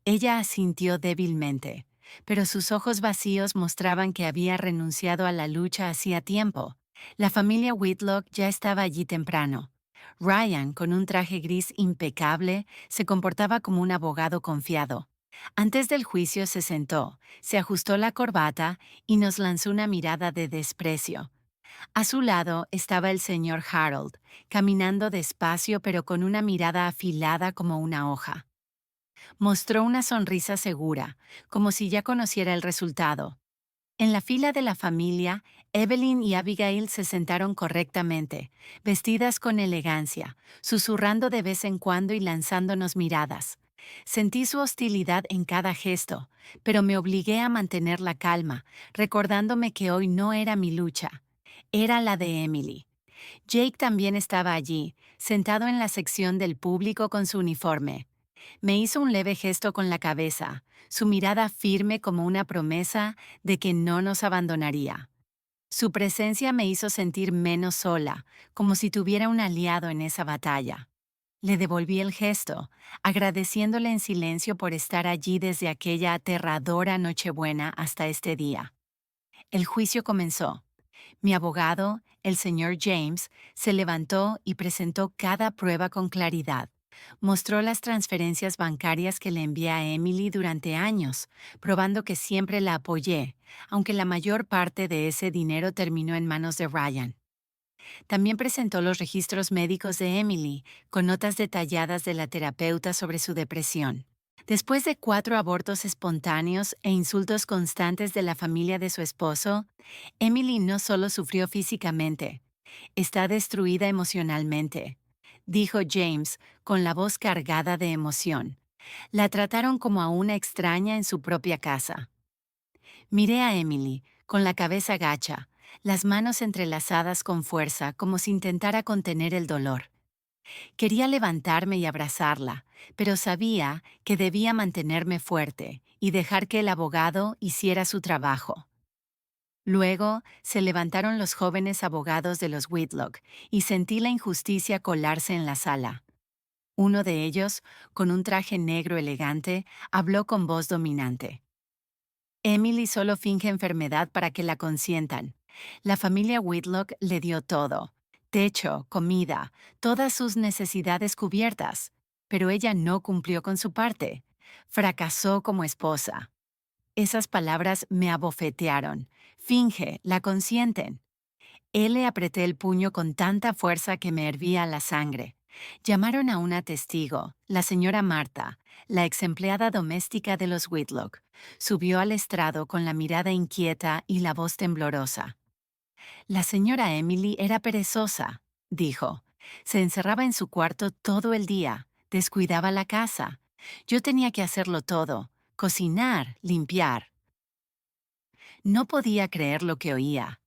Ella asintió débilmente, pero sus ojos vacíos mostraban que había renunciado a la lucha hacía tiempo. La familia Whitlock ya estaba allí temprano. Ryan, con un traje gris impecable, se comportaba como un abogado confiado. Antes del juicio se sentó, se ajustó la corbata y nos lanzó una mirada de desprecio. A su lado estaba el señor Harold, caminando despacio pero con una mirada afilada como una hoja. Mostró una sonrisa segura, como si ya conociera el resultado. En la fila de la familia, Evelyn y Abigail se sentaron correctamente, vestidas con elegancia, susurrando de vez en cuando y lanzándonos miradas. Sentí su hostilidad en cada gesto, pero me obligué a mantener la calma, recordándome que hoy no era mi lucha, era la de Emily. Jake también estaba allí, sentado en la sección del público con su uniforme. Me hizo un leve gesto con la cabeza, su mirada firme como una promesa de que no nos abandonaría. Su presencia me hizo sentir menos sola, como si tuviera un aliado en esa batalla. Le devolví el gesto, agradeciéndole en silencio por estar allí desde aquella aterradora Nochebuena hasta este día. El juicio comenzó. Mi abogado, el señor James, se levantó y presentó cada prueba con claridad. Mostró las transferencias bancarias que le envié a Emily durante años, probando que siempre la apoyé, aunque la mayor parte de ese dinero terminó en manos de Ryan. También presentó los registros médicos de Emily, con notas detalladas de la terapeuta sobre su depresión. Después de 4 abortos espontáneos e insultos constantes de la familia de su esposo, Emily no solo sufrió físicamente, está destruida emocionalmente, dijo James con la voz cargada de emoción. La trataron como a una extraña en su propia casa. Miré a Emily, con la cabeza gacha, las manos entrelazadas con fuerza como si intentara contener el dolor. Quería levantarme y abrazarla, pero sabía que debía mantenerme fuerte y dejar que el abogado hiciera su trabajo. Luego se levantaron los jóvenes abogados de los Whitlock y sentí la injusticia colarse en la sala. Uno de ellos, con un traje negro elegante, habló con voz dominante. Emily solo finge enfermedad para que la consientan. La familia Whitlock le dio todo: techo, comida, todas sus necesidades cubiertas. Pero ella no cumplió con su parte. Fracasó como esposa. Esas palabras me abofetearon. Finge, la consienten. Él le apreté el puño con tanta fuerza que me hervía la sangre. Llamaron a una testigo, la señora Marta, la ex empleada doméstica de los Whitlock. Subió al estrado con la mirada inquieta y la voz temblorosa. La señora Emily era perezosa, dijo. Se encerraba en su cuarto todo el día, descuidaba la casa. Yo tenía que hacerlo todo: cocinar, limpiar. No podía creer lo que oía.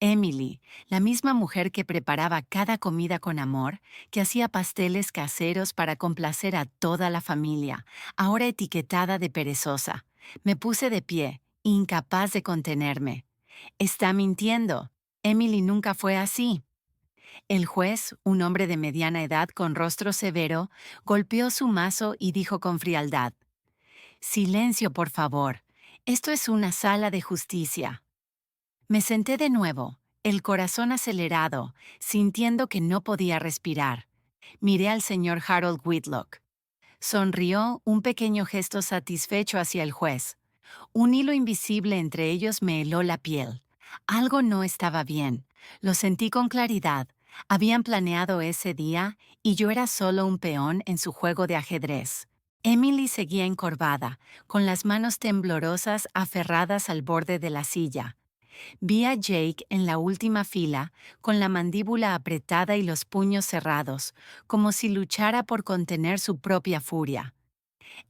Emily, la misma mujer que preparaba cada comida con amor, que hacía pasteles caseros para complacer a toda la familia, ahora etiquetada de perezosa. Me puse de pie, incapaz de contenerme. Está mintiendo. Emily nunca fue así. El juez, un hombre de mediana edad con rostro severo, golpeó su mazo y dijo con frialdad: Silencio, por favor. Esto es una sala de justicia. Me senté de nuevo, el corazón acelerado, sintiendo que no podía respirar. Miré al señor Harold Whitlock. Sonrió, un pequeño gesto satisfecho hacia el juez. Un hilo invisible entre ellos me heló la piel. Algo no estaba bien. Lo sentí con claridad. Habían planeado ese día y yo era solo un peón en su juego de ajedrez. Emily seguía encorvada, con las manos temblorosas aferradas al borde de la silla. Vi a Jake en la última fila, con la mandíbula apretada y los puños cerrados, como si luchara por contener su propia furia.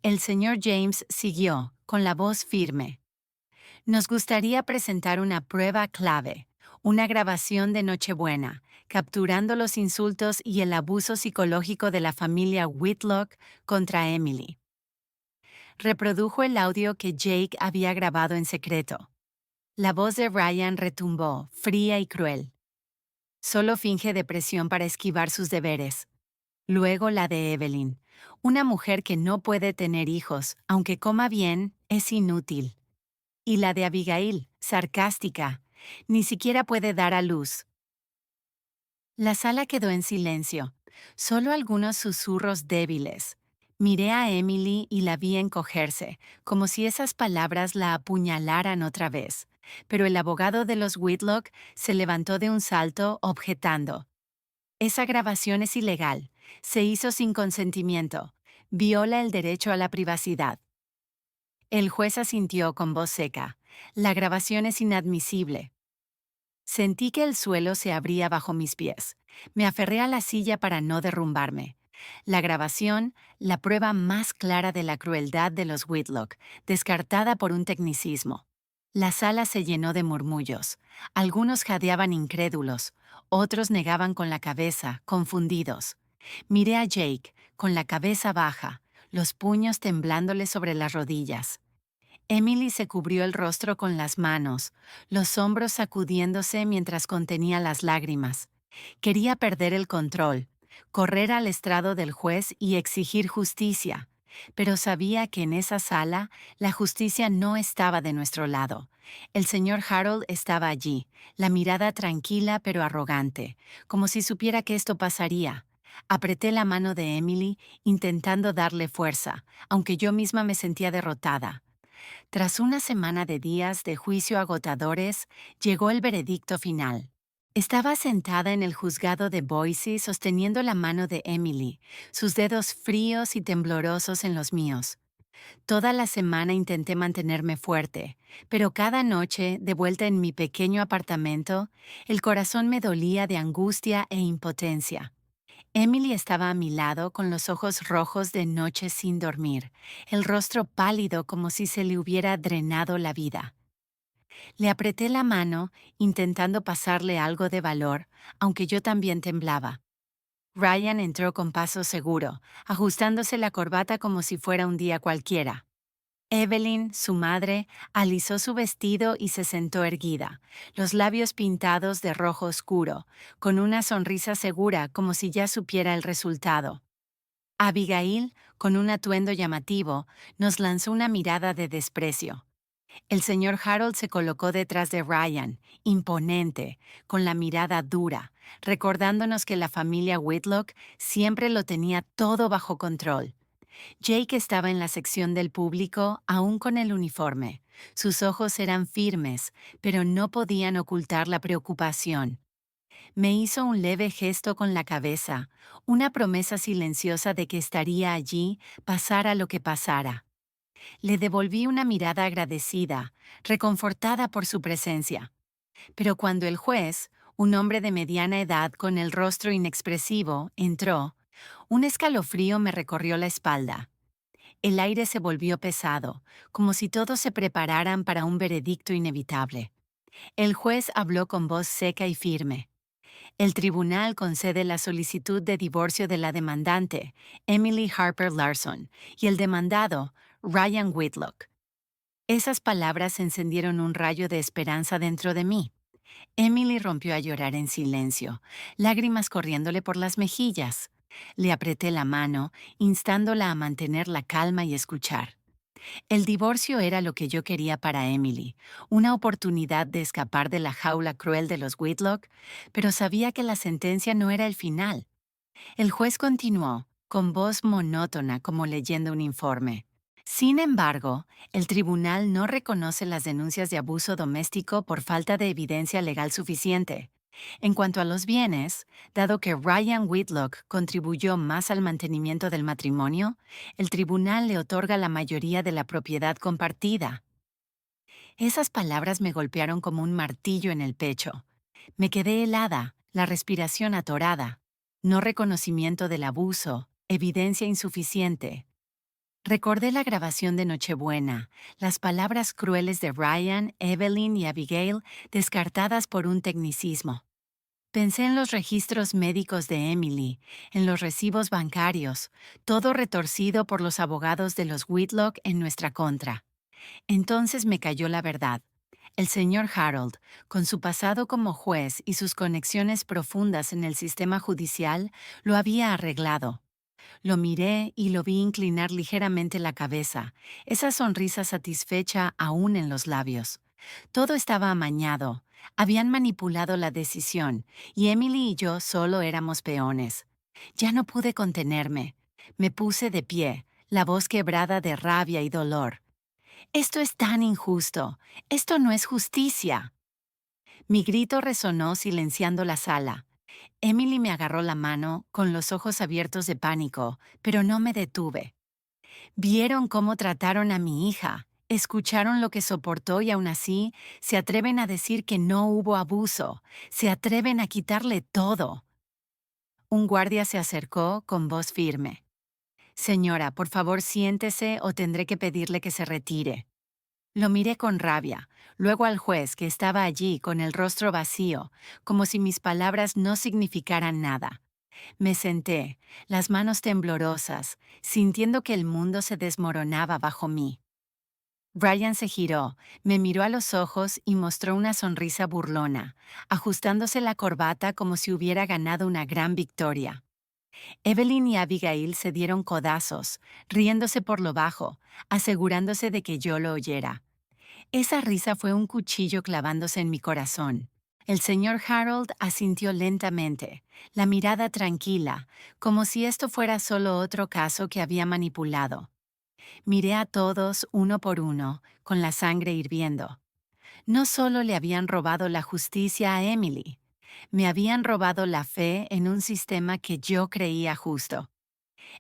El señor James siguió, con la voz firme. Nos gustaría presentar una prueba clave, una grabación de Nochebuena, capturando los insultos y el abuso psicológico de la familia Whitlock contra Emily. Reprodujo el audio que Jake había grabado en secreto. La voz de Ryan retumbó, fría y cruel. Solo finge depresión para esquivar sus deberes. Luego la de Evelyn. Una mujer que no puede tener hijos, aunque coma bien, es inútil. Y la de Abigail, sarcástica. Ni siquiera puede dar a luz. La sala quedó en silencio, solo algunos susurros débiles. Miré a Emily y la vi encogerse, como si esas palabras la apuñalaran otra vez. Pero el abogado de los Whitlock se levantó de un salto, objetando. Esa grabación es ilegal. Se hizo sin consentimiento. Viola el derecho a la privacidad. El juez asintió con voz seca. La grabación es inadmisible. Sentí que el suelo se abría bajo mis pies. Me aferré a la silla para no derrumbarme. La grabación, la prueba más clara de la crueldad de los Whitlock, descartada por un tecnicismo. La sala se llenó de murmullos. Algunos jadeaban incrédulos, otros negaban con la cabeza, confundidos. Miré a Jake, con la cabeza baja, los puños temblándole sobre las rodillas. Emily se cubrió el rostro con las manos, los hombros sacudiéndose mientras contenía las lágrimas. Quería perder el control, correr al estrado del juez y exigir justicia, pero sabía que en esa sala la justicia no estaba de nuestro lado. El señor Harold estaba allí, la mirada tranquila pero arrogante, como si supiera que esto pasaría. Apreté la mano de Emily, intentando darle fuerza, aunque yo misma me sentía derrotada. Tras una semana de días de juicio agotadores, llegó el veredicto final. Estaba sentada en el juzgado de Boise sosteniendo la mano de Emily, sus dedos fríos y temblorosos en los míos. Toda la semana intenté mantenerme fuerte, pero cada noche, de vuelta en mi pequeño apartamento, el corazón me dolía de angustia e impotencia. Emily estaba a mi lado con los ojos rojos de noche sin dormir, el rostro pálido como si se le hubiera drenado la vida. Le apreté la mano, intentando pasarle algo de valor, aunque yo también temblaba. Ryan entró con paso seguro, ajustándose la corbata como si fuera un día cualquiera. Evelyn, su madre, alisó su vestido y se sentó erguida, los labios pintados de rojo oscuro, con una sonrisa segura como si ya supiera el resultado. Abigail, con un atuendo llamativo, nos lanzó una mirada de desprecio. El señor Harold se colocó detrás de Ryan, imponente, con la mirada dura, recordándonos que la familia Whitlock siempre lo tenía todo bajo control. Jake estaba en la sección del público, aún con el uniforme. Sus ojos eran firmes, pero no podían ocultar la preocupación. Me hizo un leve gesto con la cabeza, una promesa silenciosa de que estaría allí, pasara lo que pasara. Le devolví una mirada agradecida, reconfortada por su presencia. Pero cuando el juez, un hombre de mediana edad con el rostro inexpresivo, entró, un escalofrío me recorrió la espalda. El aire se volvió pesado, como si todos se prepararan para un veredicto inevitable. El juez habló con voz seca y firme. El tribunal concede la solicitud de divorcio de la demandante, Emily Harper Larson, y el demandado, Ryan Whitlock. Esas palabras encendieron un rayo de esperanza dentro de mí. Emily rompió a llorar en silencio, lágrimas corriéndole por las mejillas. Le apreté la mano, instándola a mantener la calma y escuchar. El divorcio era lo que yo quería para Emily, una oportunidad de escapar de la jaula cruel de los Whitlock, pero sabía que la sentencia no era el final. El juez continuó, con voz monótona como leyendo un informe. Sin embargo, el tribunal no reconoce las denuncias de abuso doméstico por falta de evidencia legal suficiente. En cuanto a los bienes, dado que Ryan Whitlock contribuyó más al mantenimiento del matrimonio, el tribunal le otorga la mayoría de la propiedad compartida. Esas palabras me golpearon como un martillo en el pecho. Me quedé helada, la respiración atorada. No reconocimiento del abuso, evidencia insuficiente. Recordé la grabación de Nochebuena, las palabras crueles de Ryan, Evelyn y Abigail descartadas por un tecnicismo. Pensé en los registros médicos de Emily, en los recibos bancarios, todo retorcido por los abogados de los Whitlock en nuestra contra. Entonces me cayó la verdad. El señor Harold, con su pasado como juez y sus conexiones profundas en el sistema judicial, lo había arreglado. Lo miré y lo vi inclinar ligeramente la cabeza, esa sonrisa satisfecha aún en los labios. Todo estaba amañado. Habían manipulado la decisión, y Emily y yo solo éramos peones. Ya no pude contenerme. Me puse de pie, la voz quebrada de rabia y dolor. «Esto es tan injusto. Esto no es justicia». Mi grito resonó silenciando la sala. Emily me agarró la mano, con los ojos abiertos de pánico, pero no me detuve. «¿Vieron cómo trataron a mi hija? Escucharon lo que soportó y aún así se atreven a decir que no hubo abuso, se atreven a quitarle todo. Un guardia se acercó con voz firme. Señora, por favor siéntese o tendré que pedirle que se retire. Lo miré con rabia, luego al juez que estaba allí con el rostro vacío, como si mis palabras no significaran nada. Me senté, las manos temblorosas, sintiendo que el mundo se desmoronaba bajo mí. Brian se giró, me miró a los ojos y mostró una sonrisa burlona, ajustándose la corbata como si hubiera ganado una gran victoria. Evelyn y Abigail se dieron codazos, riéndose por lo bajo, asegurándose de que yo lo oyera. Esa risa fue un cuchillo clavándose en mi corazón. El señor Harold asintió lentamente, la mirada tranquila, como si esto fuera solo otro caso que había manipulado. Miré a todos uno por uno, con la sangre hirviendo. No solo le habían robado la justicia a Emily, me habían robado la fe en un sistema que yo creía justo.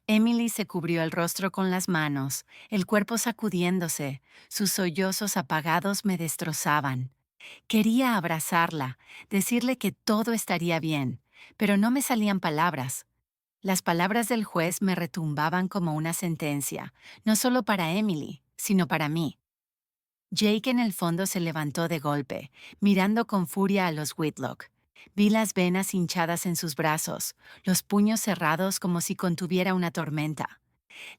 Emily se cubrió el rostro con las manos, el cuerpo sacudiéndose, sus sollozos apagados me destrozaban. Quería abrazarla, decirle que todo estaría bien, pero no me salían palabras. Las palabras del juez me retumbaban como una sentencia, no solo para Emily, sino para mí. Jake en el fondo se levantó de golpe, mirando con furia a los Whitlock. Vi las venas hinchadas en sus brazos, los puños cerrados como si contuviera una tormenta.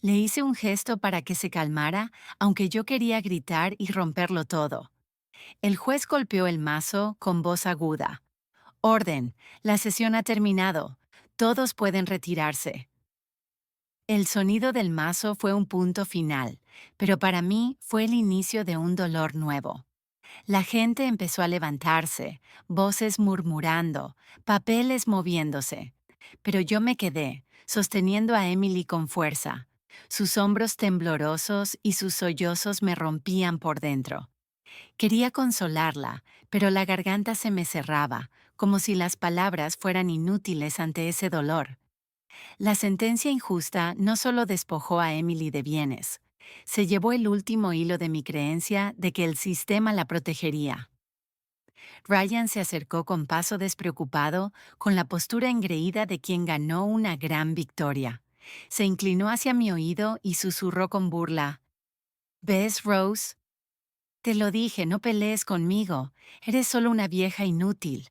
Le hice un gesto para que se calmara, aunque yo quería gritar y romperlo todo. El juez golpeó el mazo con voz aguda. Orden, la sesión ha terminado. Todos pueden retirarse. El sonido del mazo fue un punto final, pero para mí fue el inicio de un dolor nuevo. La gente empezó a levantarse, voces murmurando, papeles moviéndose. Pero yo me quedé, sosteniendo a Emily con fuerza. Sus hombros temblorosos y sus sollozos me rompían por dentro. Quería consolarla, pero la garganta se me cerraba, como si las palabras fueran inútiles ante ese dolor. La sentencia injusta no solo despojó a Emily de bienes, se llevó el último hilo de mi creencia de que el sistema la protegería. Ryan se acercó con paso despreocupado, con la postura engreída de quien ganó una gran victoria. Se inclinó hacia mi oído y susurró con burla. ¿Ves, Rose? Te lo dije, no pelees conmigo. Eres solo una vieja inútil.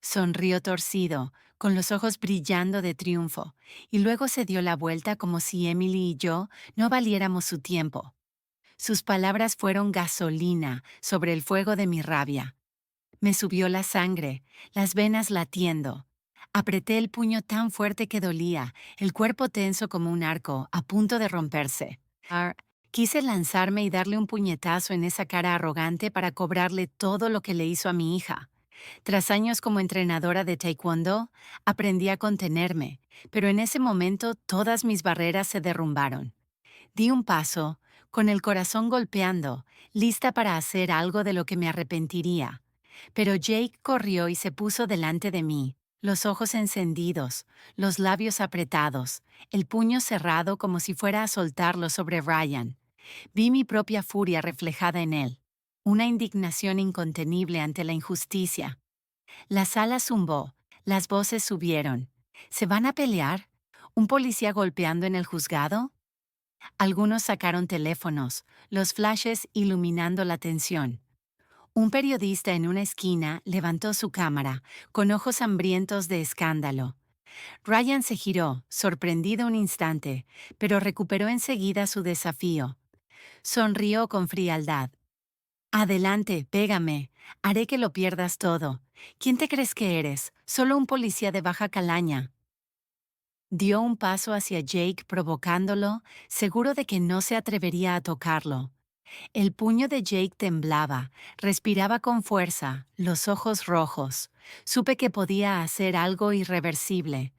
Sonrió torcido, con los ojos brillando de triunfo, y luego se dio la vuelta como si Emily y yo no valiéramos su tiempo. Sus palabras fueron gasolina sobre el fuego de mi rabia. Me subió la sangre, las venas latiendo. Apreté el puño tan fuerte que dolía, el cuerpo tenso como un arco, a punto de romperse. Quise lanzarme y darle un puñetazo en esa cara arrogante para cobrarle todo lo que le hizo a mi hija. Tras años como entrenadora de taekwondo, aprendí a contenerme, pero en ese momento todas mis barreras se derrumbaron. Di un paso, con el corazón golpeando, lista para hacer algo de lo que me arrepentiría. Pero Jake corrió y se puso delante de mí, los ojos encendidos, los labios apretados, el puño cerrado como si fuera a soltarlo sobre Ryan. Vi mi propia furia reflejada en él, una indignación incontenible ante la injusticia. La sala zumbó, las voces subieron. ¿Se van a pelear? ¿Un policía golpeando en el juzgado? Algunos sacaron teléfonos, los flashes iluminando la tensión. Un periodista en una esquina levantó su cámara, con ojos hambrientos de escándalo. Ryan se giró, sorprendido un instante, pero recuperó enseguida su desafío. Sonrió con frialdad. Adelante, pégame. Haré que lo pierdas todo. ¿Quién te crees que eres? Solo un policía de baja calaña. Dio un paso hacia Jake provocándolo, seguro de que no se atrevería a tocarlo. El puño de Jake temblaba, respiraba con fuerza, los ojos rojos. Supe que podía hacer algo irreversible.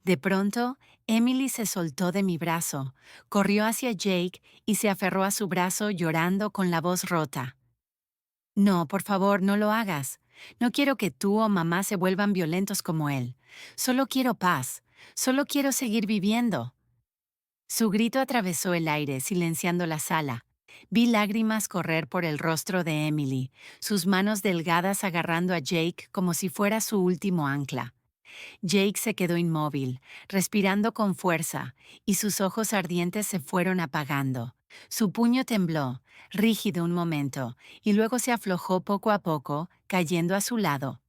De pronto, Emily se soltó de mi brazo, corrió hacia Jake y se aferró a su brazo llorando con la voz rota. No, por favor, no lo hagas. No quiero que tú o mamá se vuelvan violentos como él. Solo quiero paz. Solo quiero seguir viviendo. Su grito atravesó el aire, silenciando la sala. Vi lágrimas correr por el rostro de Emily, sus manos delgadas agarrando a Jake como si fuera su último ancla. Jake se quedó inmóvil, respirando con fuerza, y sus ojos ardientes se fueron apagando. Su puño tembló, rígido un momento, y luego se aflojó poco a poco, cayendo a su lado.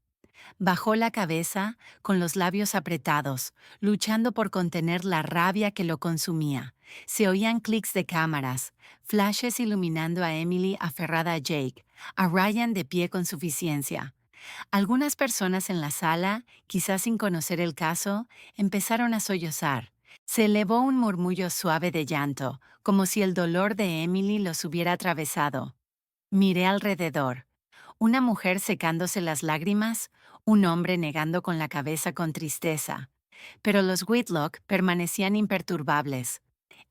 Bajó la cabeza, con los labios apretados, luchando por contener la rabia que lo consumía. Se oían clics de cámaras, flashes iluminando a Emily aferrada a Jake, a Ryan de pie con suficiencia. Algunas personas en la sala, quizás sin conocer el caso, empezaron a sollozar. Se elevó un murmullo suave de llanto, como si el dolor de Emily los hubiera atravesado. Miré alrededor. Una mujer secándose las lágrimas, un hombre negando con la cabeza con tristeza. Pero los Whitlock permanecían imperturbables.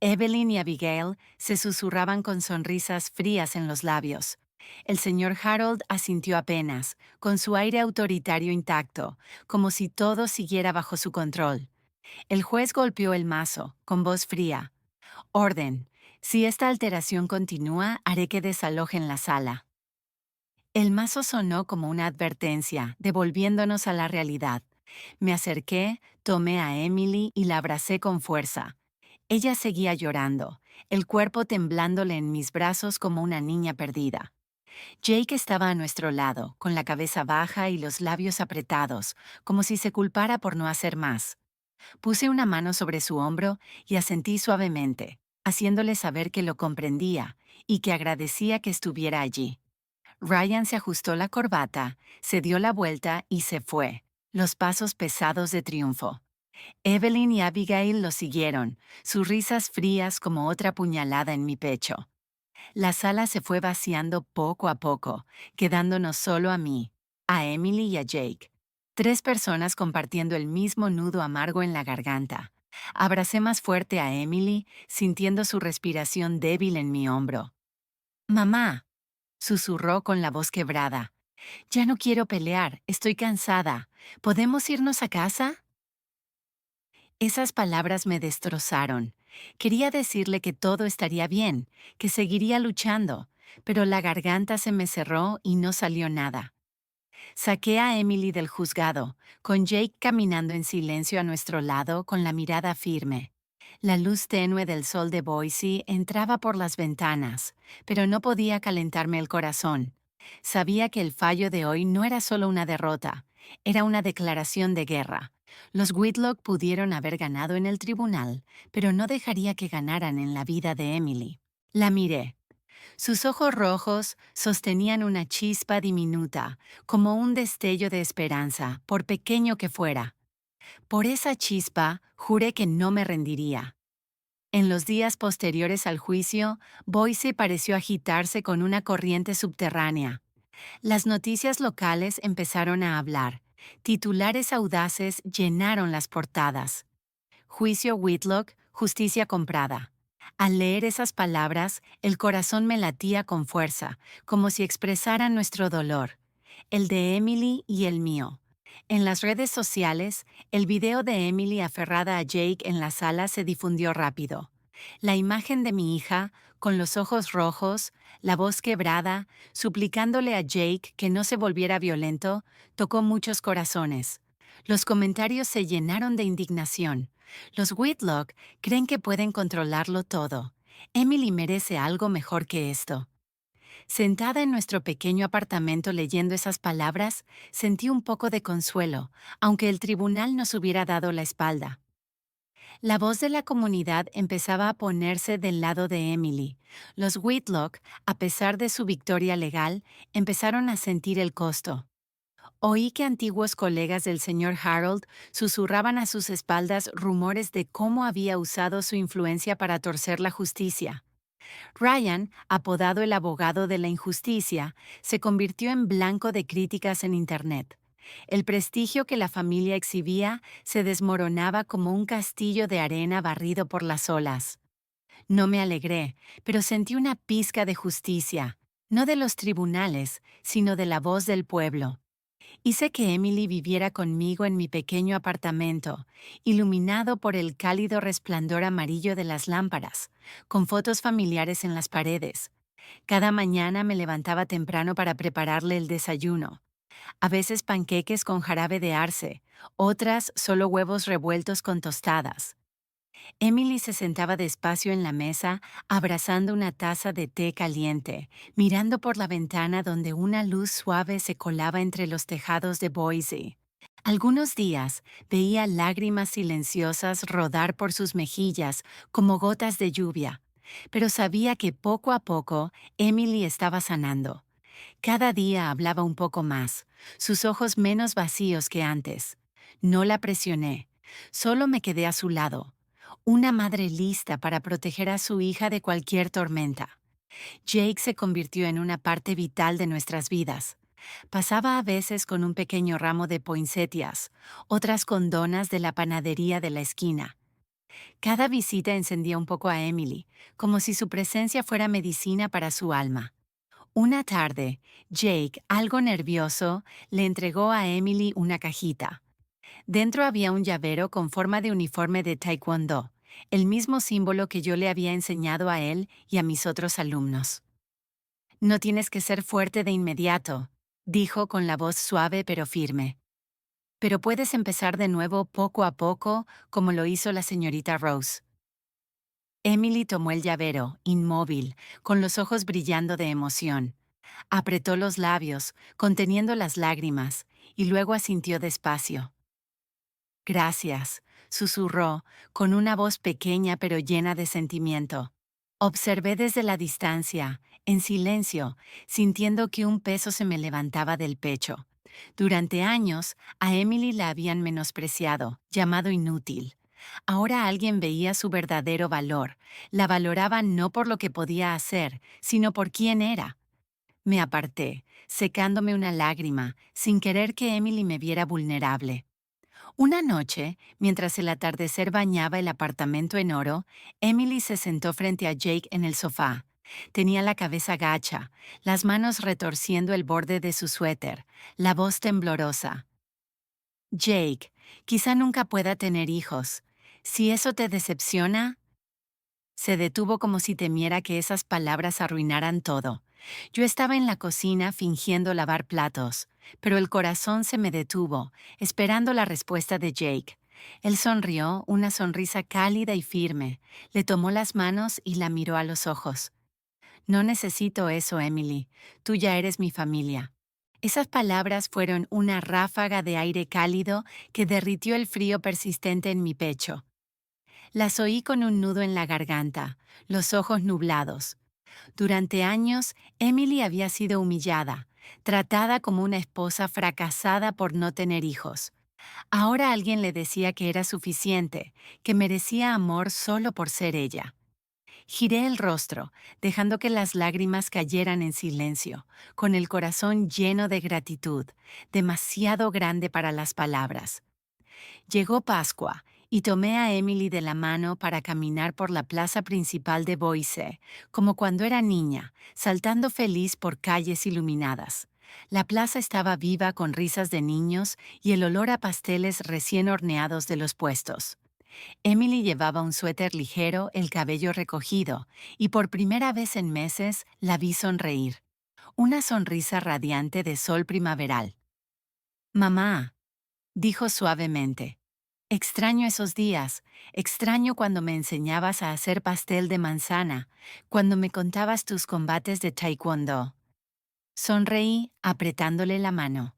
Evelyn y Abigail se susurraban con sonrisas frías en los labios. El señor Harold asintió apenas, con su aire autoritario intacto, como si todo siguiera bajo su control. El juez golpeó el mazo, con voz fría. Orden. Si esta alteración continúa, haré que desalojen la sala. El mazo sonó como una advertencia, devolviéndonos a la realidad. Me acerqué, tomé a Emily y la abracé con fuerza. Ella seguía llorando, el cuerpo temblándole en mis brazos como una niña perdida. Jake estaba a nuestro lado, con la cabeza baja y los labios apretados, como si se culpara por no hacer más. Puse una mano sobre su hombro y asentí suavemente, haciéndole saber que lo comprendía y que agradecía que estuviera allí. Ryan se ajustó la corbata, se dio la vuelta y se fue, los pasos pesados de triunfo. Evelyn y Abigail lo siguieron, sus risas frías como otra puñalada en mi pecho. La sala se fue vaciando poco a poco, quedándonos solo a mí, a Emily y a Jake. Tres personas compartiendo el mismo nudo amargo en la garganta. Abracé más fuerte a Emily, sintiendo su respiración débil en mi hombro. «Mamá», susurró con la voz quebrada. «Ya no quiero pelear, estoy cansada. ¿Podemos irnos a casa?» Esas palabras me destrozaron. Quería decirle que todo estaría bien, que seguiría luchando, pero la garganta se me cerró y no salió nada. Saqué a Emily del juzgado, con Jake caminando en silencio a nuestro lado con la mirada firme. La luz tenue del sol de Boise entraba por las ventanas, pero no podía calentarme el corazón. Sabía que el fallo de hoy no era solo una derrota, era una declaración de guerra. Los Whitlock pudieron haber ganado en el tribunal, pero no dejaría que ganaran en la vida de Emily. La miré. Sus ojos rojos sostenían una chispa diminuta, como un destello de esperanza, por pequeño que fuera. Por esa chispa, juré que no me rendiría. En los días posteriores al juicio, Boise pareció agitarse con una corriente subterránea. Las noticias locales empezaron a hablar. Titulares audaces llenaron las portadas. Juicio Whitlock, justicia comprada. Al leer esas palabras, el corazón me latía con fuerza, como si expresaran nuestro dolor, el de Emily y el mío. En las redes sociales, el video de Emily aferrada a Jake en la sala se difundió rápido. La imagen de mi hija, con los ojos rojos, la voz quebrada, suplicándole a Jake que no se volviera violento, tocó muchos corazones. Los comentarios se llenaron de indignación. Los Whitlock creen que pueden controlarlo todo. Emily merece algo mejor que esto. Sentada en nuestro pequeño apartamento leyendo esas palabras, sentí un poco de consuelo, aunque el tribunal nos hubiera dado la espalda. La voz de la comunidad empezaba a ponerse del lado de Emily. Los Whitlock, a pesar de su victoria legal, empezaron a sentir el costo. Oí que antiguos colegas del señor Harold susurraban a sus espaldas rumores de cómo había usado su influencia para torcer la justicia. Ryan, apodado el abogado de la injusticia, se convirtió en blanco de críticas en Internet. El prestigio que la familia exhibía se desmoronaba como un castillo de arena barrido por las olas. No me alegré, pero sentí una pizca de justicia, no de los tribunales, sino de la voz del pueblo. Hice que Emily viviera conmigo en mi pequeño apartamento, iluminado por el cálido resplandor amarillo de las lámparas, con fotos familiares en las paredes. Cada mañana me levantaba temprano para prepararle el desayuno. A veces panqueques con jarabe de arce, otras solo huevos revueltos con tostadas. Emily se sentaba despacio en la mesa, abrazando una taza de té caliente, mirando por la ventana donde una luz suave se colaba entre los tejados de Boise. Algunos días veía lágrimas silenciosas rodar por sus mejillas como gotas de lluvia, pero sabía que poco a poco Emily estaba sanando. Cada día hablaba un poco más, sus ojos menos vacíos que antes. No la presioné, solo me quedé a su lado, una madre lista para proteger a su hija de cualquier tormenta. Jake se convirtió en una parte vital de nuestras vidas. Pasaba a veces con un pequeño ramo de poinsettias, otras con donas de la panadería de la esquina. Cada visita encendía un poco a Emily, como si su presencia fuera medicina para su alma. Una tarde, Jake, algo nervioso, le entregó a Emily una cajita. Dentro había un llavero con forma de uniforme de taekwondo, el mismo símbolo que yo le había enseñado a él y a mis otros alumnos. No tienes que ser fuerte de inmediato, dijo con la voz suave pero firme. Pero puedes empezar de nuevo poco a poco, como lo hizo la señorita Rose. Emily tomó el llavero, inmóvil, con los ojos brillando de emoción. Apretó los labios, conteniendo las lágrimas, y luego asintió despacio. Gracias, susurró, con una voz pequeña pero llena de sentimiento. Observé desde la distancia, en silencio, sintiendo que un peso se me levantaba del pecho. Durante años, a Emily la habían menospreciado, llamado inútil. Ahora alguien veía su verdadero valor, la valoraba no por lo que podía hacer, sino por quién era. Me aparté, secándome una lágrima, sin querer que Emily me viera vulnerable. Una noche, mientras el atardecer bañaba el apartamento en oro, Emily se sentó frente a Jake en el sofá. Tenía la cabeza gacha, las manos retorciendo el borde de su suéter, la voz temblorosa. Jake, quizá nunca pueda tener hijos. Si eso te decepciona... Se detuvo como si temiera que esas palabras arruinaran todo. Yo estaba en la cocina fingiendo lavar platos, pero el corazón se me detuvo, esperando la respuesta de Jake. Él sonrió, una sonrisa cálida y firme, le tomó las manos y la miró a los ojos. No necesito eso, Emily. Tú ya eres mi familia. Esas palabras fueron una ráfaga de aire cálido que derritió el frío persistente en mi pecho. Las oí con un nudo en la garganta, los ojos nublados. Durante años, Emily había sido humillada, tratada como una esposa fracasada por no tener hijos. Ahora alguien le decía que era suficiente, que merecía amor solo por ser ella. Giré el rostro, dejando que las lágrimas cayeran en silencio, con el corazón lleno de gratitud, demasiado grande para las palabras. Llegó Pascua y tomé a Emily de la mano para caminar por la plaza principal de Boise, como cuando era niña, saltando feliz por calles iluminadas. La plaza estaba viva con risas de niños y el olor a pasteles recién horneados de los puestos. Emily llevaba un suéter ligero, el cabello recogido, y por primera vez en meses la vi sonreír. Una sonrisa radiante de sol primaveral. «Mamá», dijo suavemente. Extraño esos días, extraño cuando me enseñabas a hacer pastel de manzana, cuando me contabas tus combates de taekwondo. Sonreí, apretándole la mano.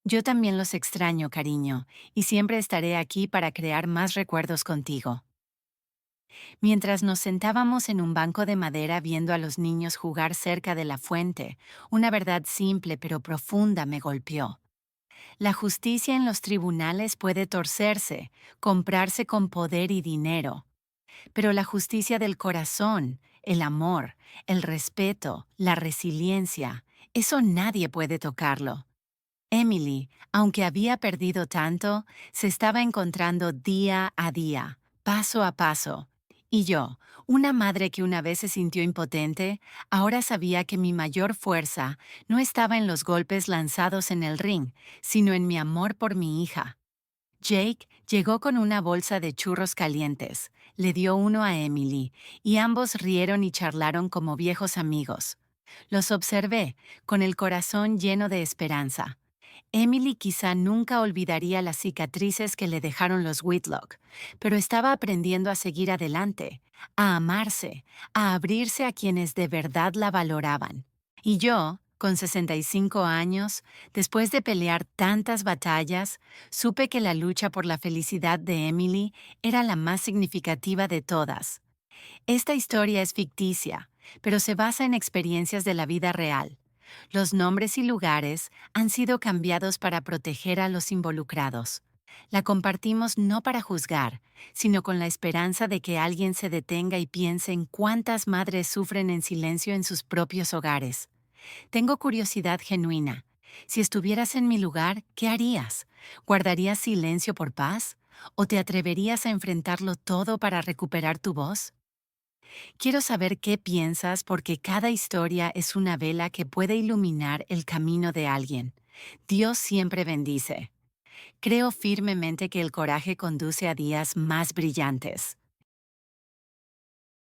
Yo también los extraño, cariño, y siempre estaré aquí para crear más recuerdos contigo. Mientras nos sentábamos en un banco de madera viendo a los niños jugar cerca de la fuente, una verdad simple pero profunda me golpeó. La justicia en los tribunales puede torcerse, comprarse con poder y dinero, pero la justicia del corazón, el amor, el respeto, la resiliencia, eso nadie puede tocarlo. Emily, aunque había perdido tanto, se estaba encontrando día a día, paso a paso. Y yo, una madre que una vez se sintió impotente, ahora sabía que mi mayor fuerza no estaba en los golpes lanzados en el ring, sino en mi amor por mi hija. Jake llegó con una bolsa de churros calientes, le dio uno a Emily, y ambos rieron y charlaron como viejos amigos. Los observé, con el corazón lleno de esperanza. Emily quizá nunca olvidaría las cicatrices que le dejaron los Whitlock, pero estaba aprendiendo a seguir adelante, a amarse, a abrirse a quienes de verdad la valoraban. Y yo, con 65 años, después de pelear tantas batallas, supe que la lucha por la felicidad de Emily era la más significativa de todas. Esta historia es ficticia, pero se basa en experiencias de la vida real. Los nombres y lugares han sido cambiados para proteger a los involucrados. La compartimos no para juzgar, sino con la esperanza de que alguien se detenga y piense en cuántas madres sufren en silencio en sus propios hogares. Tengo curiosidad genuina. Si estuvieras en mi lugar, ¿qué harías? ¿Guardarías silencio por paz? ¿O te atreverías a enfrentarlo todo para recuperar tu voz? Quiero saber qué piensas porque cada historia es una vela que puede iluminar el camino de alguien. Dios siempre bendice. Creo firmemente que el coraje conduce a días más brillantes.